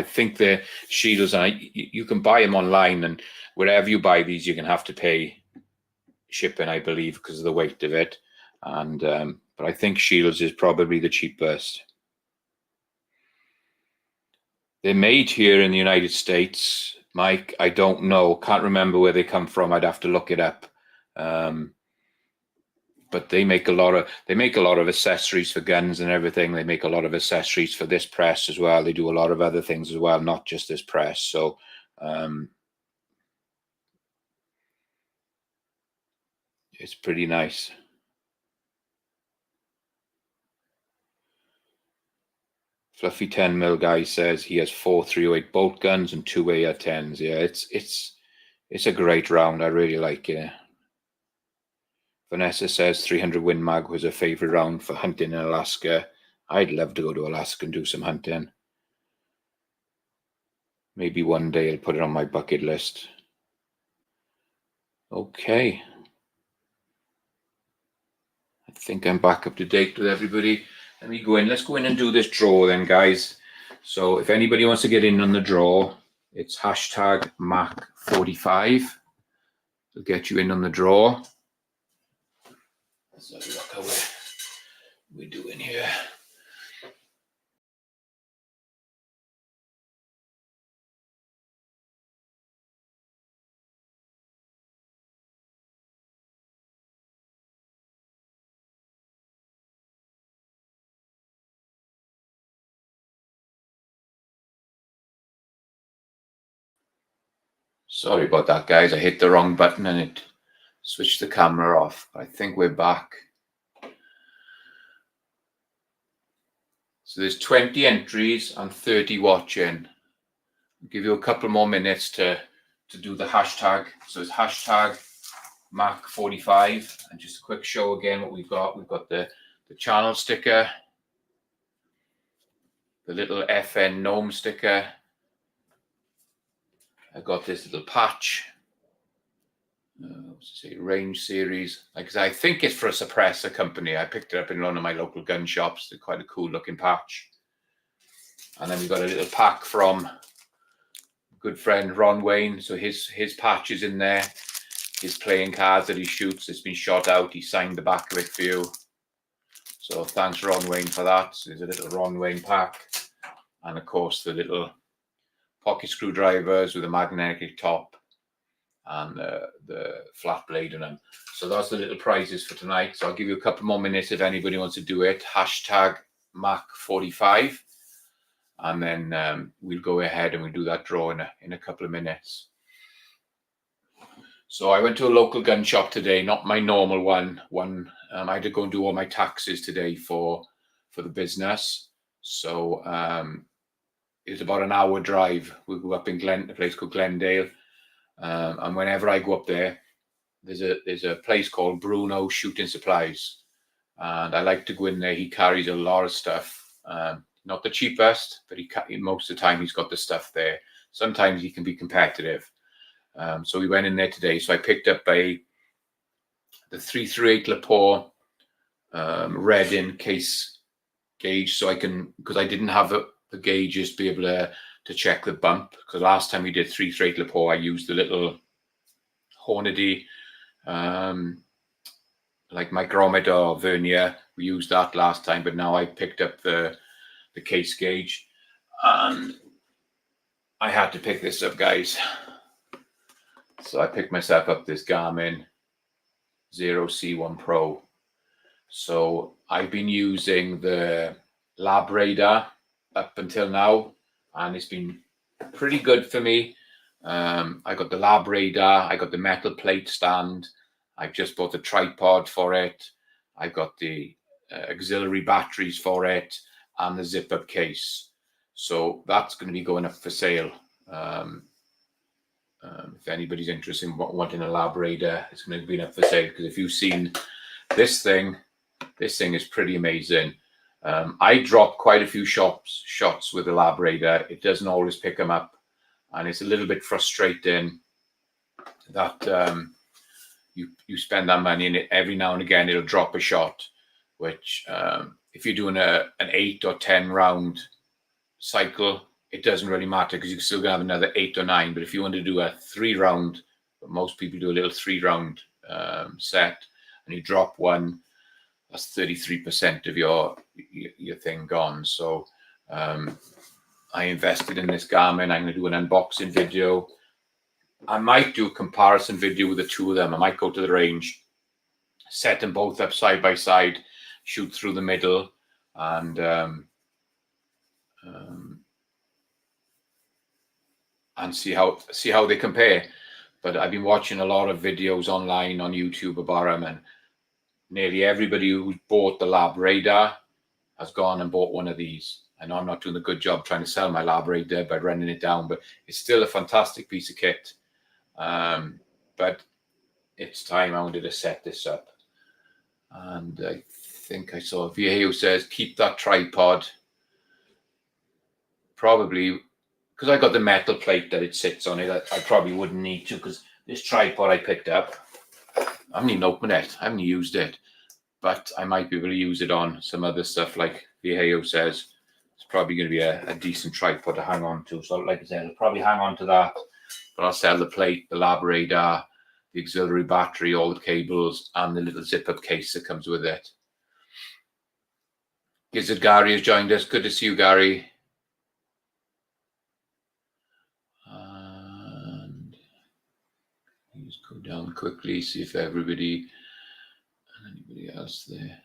think the Shields, and you can buy them online, and wherever you buy these, you're going to have to pay shipping, I believe, because of the weight of it. And but I think Shields is probably the cheapest. They're made here in the United States. Mike, I don't know. Can't remember where they come from. I'd have to look it up. But they make a lot of accessories for guns and everything. They make a lot of accessories for this press as well. They do a lot of other things as well, not just this press. So it's pretty nice. Fluffy 10mm guy says he has 4 308 bolt guns and 2 AR-10s. Yeah, it's a great round. I really like it. Vanessa says 300 Win Mag was her favorite round for hunting in Alaska. I'd love to go to Alaska and do some hunting. Maybe one day I'll put it on my bucket list. Okay. I think I'm back up to date with everybody. Let me go in. Let's go in and do this draw then, guys. So if anybody wants to get in on the draw, it's hashtag Mac45. It'll get you in on the draw. Let's have a look how we're doing here. Sorry about that, guys. I hit the wrong button and it switched the camera off. I think we're back. So there's 20 entries and 30 watching. I'll give you a couple more minutes to do the hashtag. So it's hashtag Mac45. And just a quick show again what we've got. We've got the channel sticker, the little FN gnome sticker. I got this little patch. What's it say? Range series. Like I think it's for a suppressor company. I picked it up in one of my local gun shops. They're quite a cool looking patch. And then we got a little pack from good friend Ron Wayne. So his patch is in there. His playing cards that he shoots. It's been shot out. He signed the back of it for you. So thanks Ron Wayne for that. So there's a little Ron Wayne pack. And of course the little pocket screwdrivers with a magnetic top and the flat blade in them. So that's the little prizes for tonight. So I'll give you a couple more minutes if anybody wants to do it. Hashtag Mac45. And then we'll go ahead and we'll do that draw in a couple of minutes. So I went to a local gun shop today, not my normal one. I had to go and do all my taxes today for the business. So it's about an hour drive. We go up in a place called Glendale. And whenever I go up there, there's a place called Bruno Shooting Supplies. And I like to go in there. He carries a lot of stuff. Not the cheapest, but most of the time he's got the stuff there. Sometimes he can be competitive. So we went in there today. So I picked up the 338 Lapua red in case gauge, so because I didn't have the gauges to be able to check the bump. Because last time we did 338 Lapua, I used the little Hornady like micrometer or vernier. We used that last time, but now I picked up the case gauge, and I had to pick this up, guys. So I picked myself up this Garmin Xero C1 Pro. So I've been using the LabRadar up until now, and it's been pretty good for me. I got the LabRadar, I got the metal plate stand, I've just bought the tripod for it, I got the auxiliary batteries for it, and the zip-up case. So that's going to be going up for sale. If anybody's interested in wanting a LabRadar, it's going to be up for sale. Because if you've seen this thing is pretty amazing. I dropped quite a few shots with the LabRadar. It doesn't always pick them up, and it's a little bit frustrating that you spend that money and every now and again it'll drop a shot, which if you're doing an 8 or 10 round cycle, it doesn't really matter because you can still have another 8 or 9. But if you want to do a 3 round, but most people do a little 3 round set, and you drop one, that's 33% of your thing gone. So I invested in this Garmin. I'm going to do an unboxing video. I might do a comparison video with the two of them. I might go to the range, set them both up side by side, shoot through the middle, and see how they compare. But I've been watching a lot of videos online on YouTube about them, and nearly everybody who's bought the Lab Radar has gone and bought one of these. I know I'm not doing a good job trying to sell my Lab Radar by running it down, but it's still a fantastic piece of kit. But it's time I wanted to set this up. And I think I saw Viejo says, keep that tripod. Probably, because I got the metal plate that it sits on it, I probably wouldn't need to, because this tripod I picked up, I haven't even opened it. I haven't used it. But I might be able to use it on some other stuff, like Viejo says. It's probably going to be a decent tripod to hang on to. So like I said, I'll probably hang on to that. But I'll sell the plate, the Lab Radar, the auxiliary battery, all the cables, and the little zip-up case that comes with it. Gizzard Gary has joined us. Good to see you, Gary. And let's go down quickly, see if anybody else there.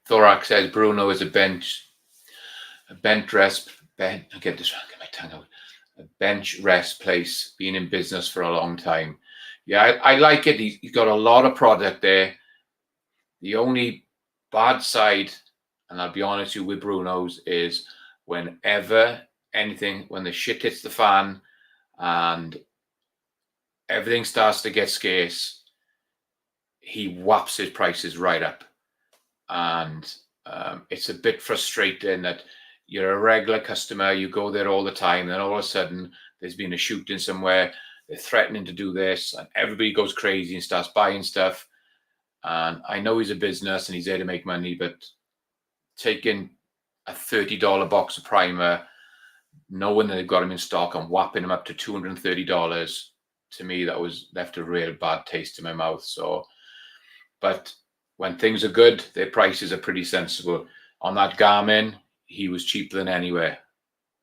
Thorax says Bruno is a bench rest. I get this wrong, get my tongue out. A bench rest place, been in business for a long time. Yeah, I like it. He's got a lot of product there. The only bad side, and I'll be honest with Bruno's, is whenever when the shit hits the fan and everything starts to get scarce, he whaps his prices right up. And it's a bit frustrating that you're a regular customer, you go there all the time, and all of a sudden there's been a shooting somewhere, they're threatening to do this, and everybody goes crazy and starts buying stuff. And I know he's a business and he's there to make money, but taking a $30 box of primer, knowing that they've got him in stock and whapping him up to $230, to me, that was left a real bad taste in my mouth. So, but when things are good, their prices are pretty sensible. On that Garmin, he was cheaper than anywhere.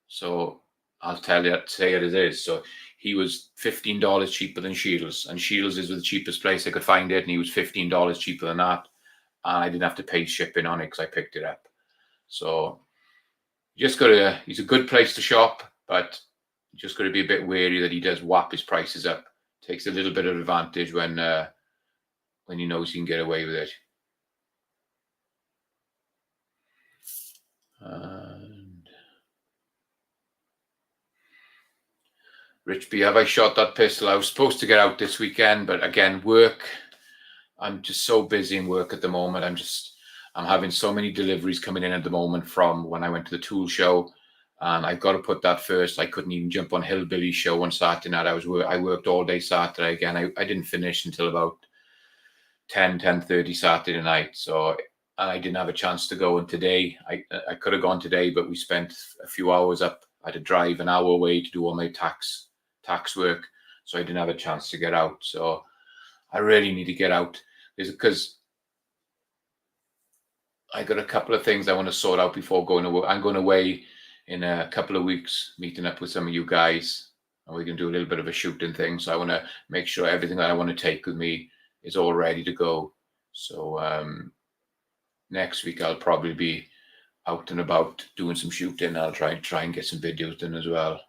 So I'll say it as it is. So he was $15 cheaper than Shields, and Shields is the cheapest place I could find it, and he was $15 cheaper than that. And I didn't have to pay shipping on it because I picked it up. So he's a good place to shop, but you just got to be a bit wary that he does whap his prices up. Takes a little bit of advantage when he knows he can get away with it. And Rich B, have I shot that pistol? I was supposed to get out this weekend, but again, work. I'm just so busy in work at the moment. I'm having so many deliveries coming in at the moment from when I went to the tool show, and I've got to put that first. I couldn't even jump on Hillbilly show on Saturday night. I worked all day Saturday again. I didn't finish until about 10:30 Saturday night. So, and I didn't have a chance to go. And today, I could have gone today, but we spent a few hours up. I had to drive an hour away to do all my tax work, so I didn't have a chance to get out. So I really need to get out, because I got a couple of things I want to sort out before going away. I'm going away in a couple of weeks, meeting up with some of you guys, and we can do a little bit of a shooting thing. So I want to make sure everything that I want to take with me is all ready to go. So next week I'll probably be out and about doing some shooting. I'll try and get some videos done as well.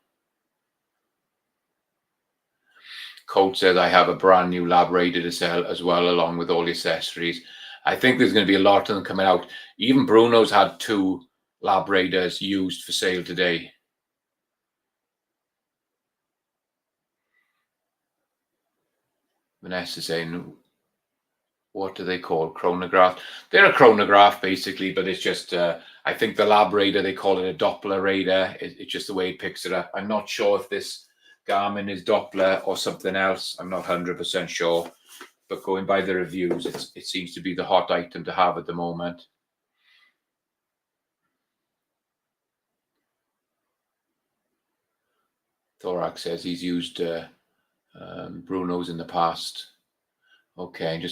Colt says I have a brand new Lab Radar to sell as well, along with all the accessories. I think there's going to be a lot of them coming out. Even Bruno's had 2 Lab Radars used for sale today. Vanessa saying, what do they call chronograph? They're a chronograph basically, but it's just I think the Lab Radar, they call it a Doppler radar. It's just the way it picks it up. I'm not sure if this Garmin is Doppler or something else. I'm not 100% sure, but going by the reviews, it seems to be the hot item to have at the moment. Thorax says he's used Bruno's in the past. Okay,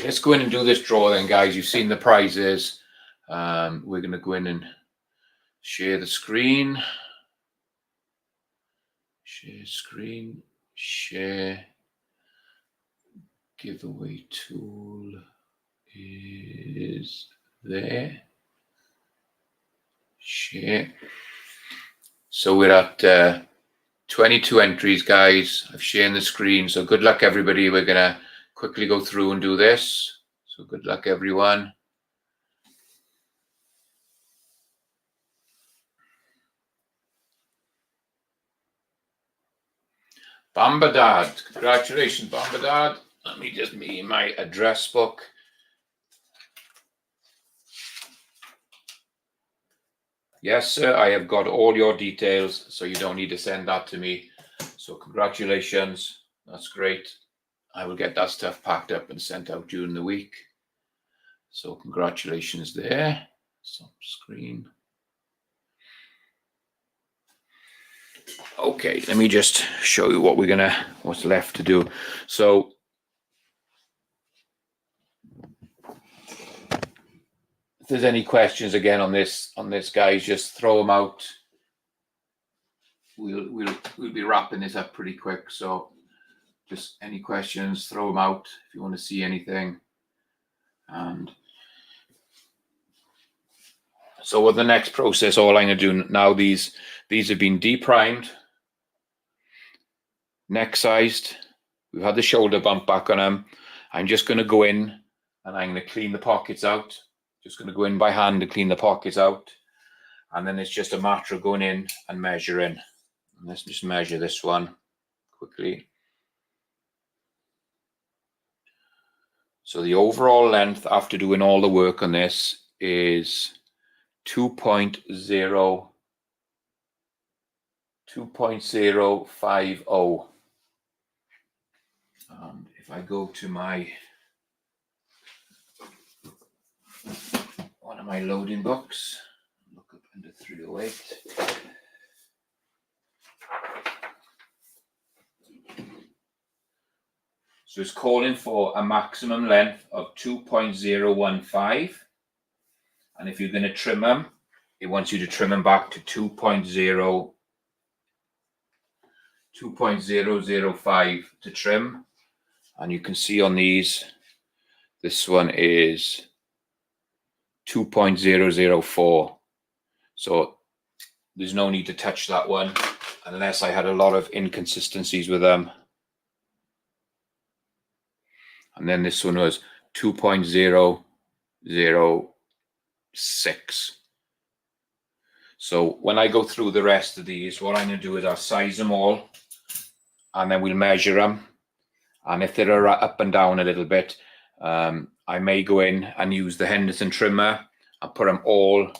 let's go in and do this draw then, guys. You've seen the prizes. We're going to go in and Share the screen. Share screen. Share. Giveaway tool is there. Share. So we're at 22 entries, guys. I've shared the screen. So good luck, everybody. We're going to quickly go through and do this. So good luck, everyone. Bambadad. Congratulations, Bambadad. Let me just me my address book. Yes, sir, I have got all your details, so you don't need to send that to me. So congratulations. That's great. I will get that stuff packed up and sent out during the week. So congratulations there. Stop screen. Okay, let me just show you what what's left to do. So if there's any questions again on this guys, just throw them out. We'll be wrapping this up pretty quick. So just any questions, throw them out if you want to see anything. And so with the next process, all I'm going to do now, these have been deprimed, neck sized. We've had the shoulder bump back on them. I'm just going to go in and I'm going to clean the pockets out. Just going to go in by hand to clean the pockets out. And then it's just a matter of going in and measuring. And let's just measure this one quickly. So the overall length after doing all the work on this is 2.050. And if I go to one of my loading books, look up under 308. So it's calling for a maximum length of 2.015. And if you're going to trim them, it wants you to trim them back to 2.005 to trim. And you can see on these, this one is 2.004. So there's no need to touch that one unless I had a lot of inconsistencies with them. And then this one was 2.006. So when I go through the rest of these, what I'm going to do is I'll size them all and then we'll measure them. And if they're up and down a little bit, I may go in and use the Henderson trimmer and put them all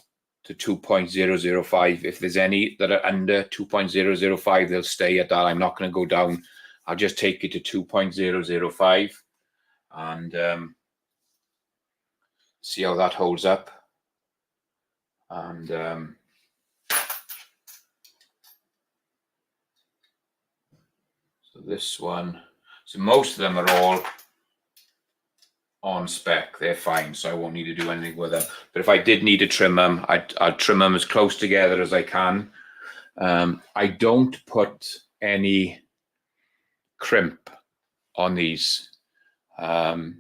to 2.005. If there's any that are under 2.005, they'll stay at that. I'm not going to go down. I'll just take it to 2.005 and see how that holds up. And so this one, so most of them are all on spec. They're fine, so I won't need to do anything with them. But if I did need to trim them, I'd trim them as close together as I can. I don't put any crimp on these. So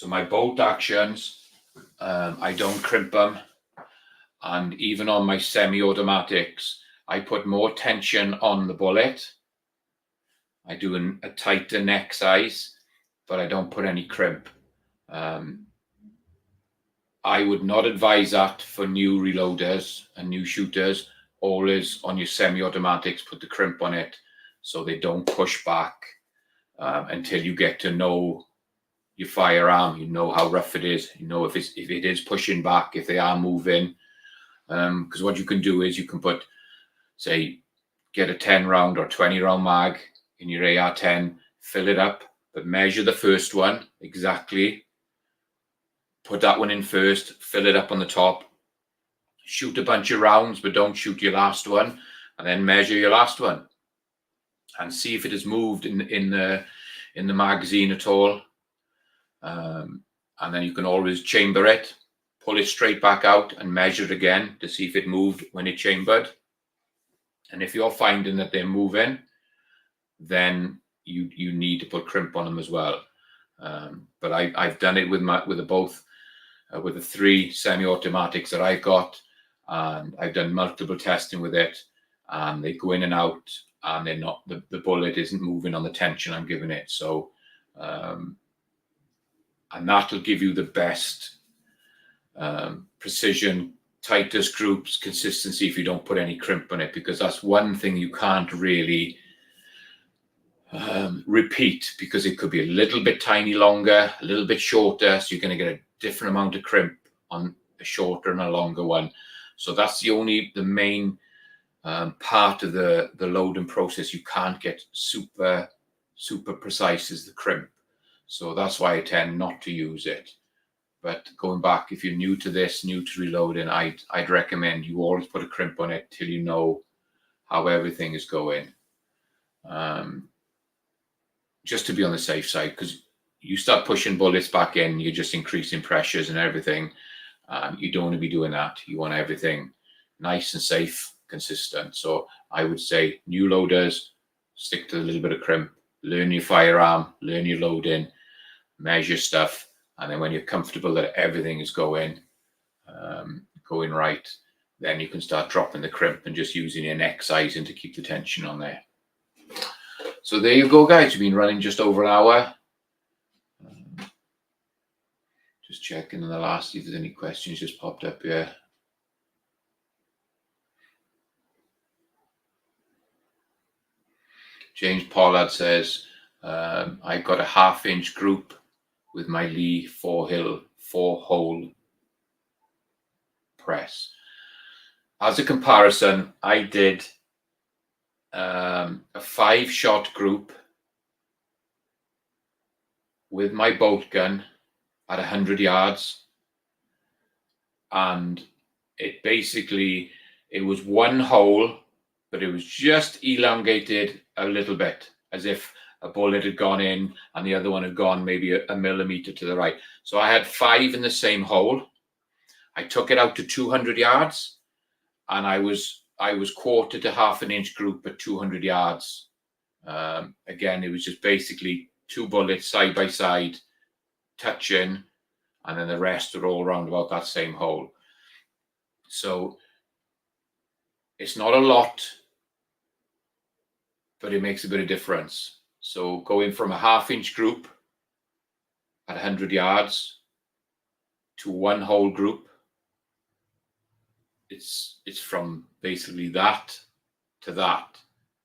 my bolt actions, I don't crimp them. And even on my semi-automatics, I put more tension on the bullet. I do a tighter neck size, but I don't put any crimp. I would not advise that for new reloaders and new shooters. Always on your semi-automatics, put the crimp on it so they don't push back until you get to know your firearm. You know how rough it is. You know if it is pushing back, if they are moving. Because what you can do is you can put, say, get a 10 round or 20 round mag in your AR-10, fill it up, but measure the first one exactly. Put that one in first, fill it up on the top, shoot a bunch of rounds, but don't shoot your last one, and then measure your last one and see if it has moved in the magazine at all. And then you can always chamber it, pull it straight back out and measure it again to see if it moved when it chambered. And if you're finding that they're moving, then you need to put crimp on them as well. But I've done it with the 3 semi-automatics that I've got, and I've done multiple testing with it, and they go in and out, and they're not, the bullet isn't moving on the tension I'm giving it. So and that'll give you the best precision, tightest groups, consistency if you don't put any crimp on it, because that's one thing you can't really repeat, because it could be a little bit tiny longer, a little bit shorter, so you're going to get a different amount of crimp on a shorter and a longer one. So that's the main part of the loading process you can't get super precise is the crimp. So that's why I tend not to use it. But going back, if you're new to this, new to reloading, I'd recommend you always put a crimp on it till you know how everything is going. Just to be on the safe side, because you start pushing bullets back in, you're just increasing pressures and everything. You don't want to be doing that. You want everything nice and safe, consistent. So I would say new loaders, stick to a little bit of crimp, learn your firearm, learn your loading, measure stuff. And then when you're comfortable that everything is going right, then you can start dropping the crimp and just using your neck sizing to keep the tension on there. So there you go, guys. We've been running just over an hour. Just checking in the last, if there's any questions just popped up here. James Pollard says, I've got a 1/2 inch group with my Lee 4-hole press. As a comparison, I did a 5-shot group with my bolt gun at 100 yards, and it was one hole, but it was just elongated a little bit, as if a bullet had gone in and the other one had gone maybe a millimeter to the right. So I had 5 in the same hole. I took it out to 200 yards, and I was 1/4 to 1/2 inch group at 200 yards. Again, it was just basically 2 bullets side by side, touching, and then the rest are all around about that same hole. So it's not a lot, but it makes a bit of difference. So going from a 1/2 inch group at 100 yards to 1 hole group, it's from basically that to that,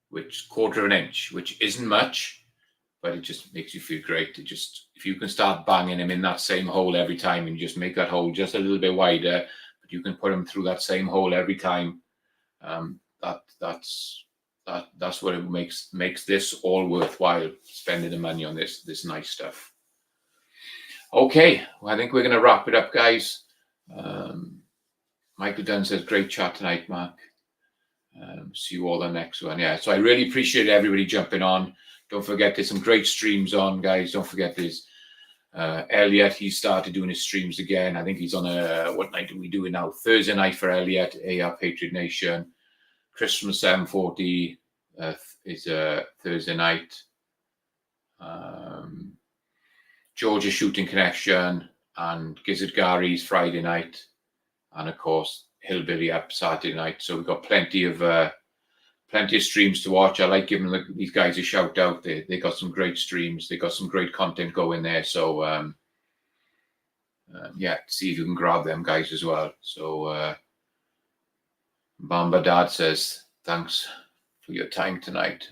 which 1/4 inch, which isn't much, but it just makes you feel great. If you can start banging them in that same hole every time and just make that hole just a little bit wider, but you can put them through that same hole every time, that's what it makes this all worthwhile, spending the money on this nice stuff. Okay, well, I think we're going to wrap it up, guys. Michael Dunn says, great chat tonight, Mark. See you all the next one. Yeah, so I really appreciate everybody jumping on. Don't forget, there's some great streams on, guys. Don't forget, there's Elliot. He started doing his streams again. I think he's on what night are we doing now? Thursday night for Elliot, AR Patriot Nation. Chris from 740 is Thursday night. Georgia Shooting Connection and Gizzard Gary's Friday night. And of course, Hillbilly up Saturday night. So we've got plenty of streams to watch. I like giving these guys a shout out. They got some great streams. They got some great content going there. So yeah, see if you can grab them guys as well. So Bamba Dad says, thanks for your time tonight.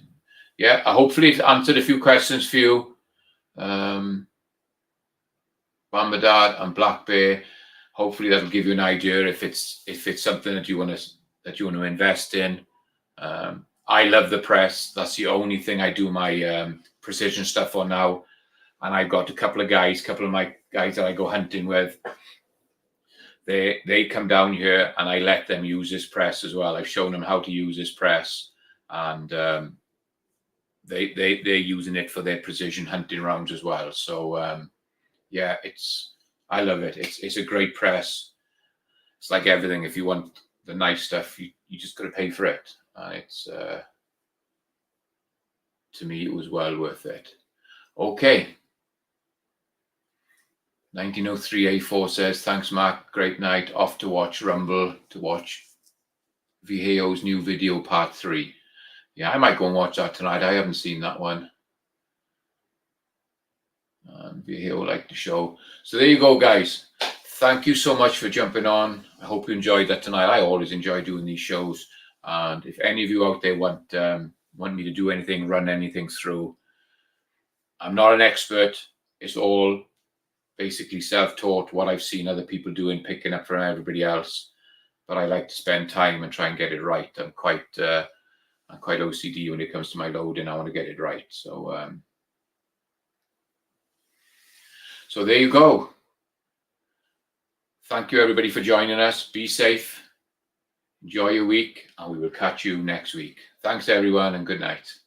Yeah, hopefully it answered a few questions for you. Bamba Dad and Black Bear. Hopefully that'll give you an idea if it's something that you want to invest in. I love the press. That's the only thing I do my precision stuff on now. And I've got a couple of my guys that I go hunting with. They come down here and I let them use this press as well. I've shown them how to use this press, and they're using it for their precision hunting rounds as well. So yeah, I love it. It's a great press. it's like everything. If you want the nice stuff, you just got to pay for it. And it's, to me, it was well worth it. Okay. 1903A4 says, thanks, Mark. Great night. Off to watch Rumble, to watch Viejo's new video part 3. Yeah, I might go and watch that tonight. I haven't seen that one. Viejo liked the show. So there you go, guys. Thank you so much for jumping on. I hope you enjoyed that tonight. I always enjoy doing these shows. And if any of you out there want me to do anything, run anything through, I'm not an expert. It's all basically self-taught, what I've seen other people doing, picking up from everybody else. But I like to spend time and try and get it right. I'm quite OCD when it comes to my loading. I want to get it right. So so there you go. Thank you, everybody, for joining us. Be safe. Enjoy your week, and we will catch you next week. Thanks, everyone, and good night.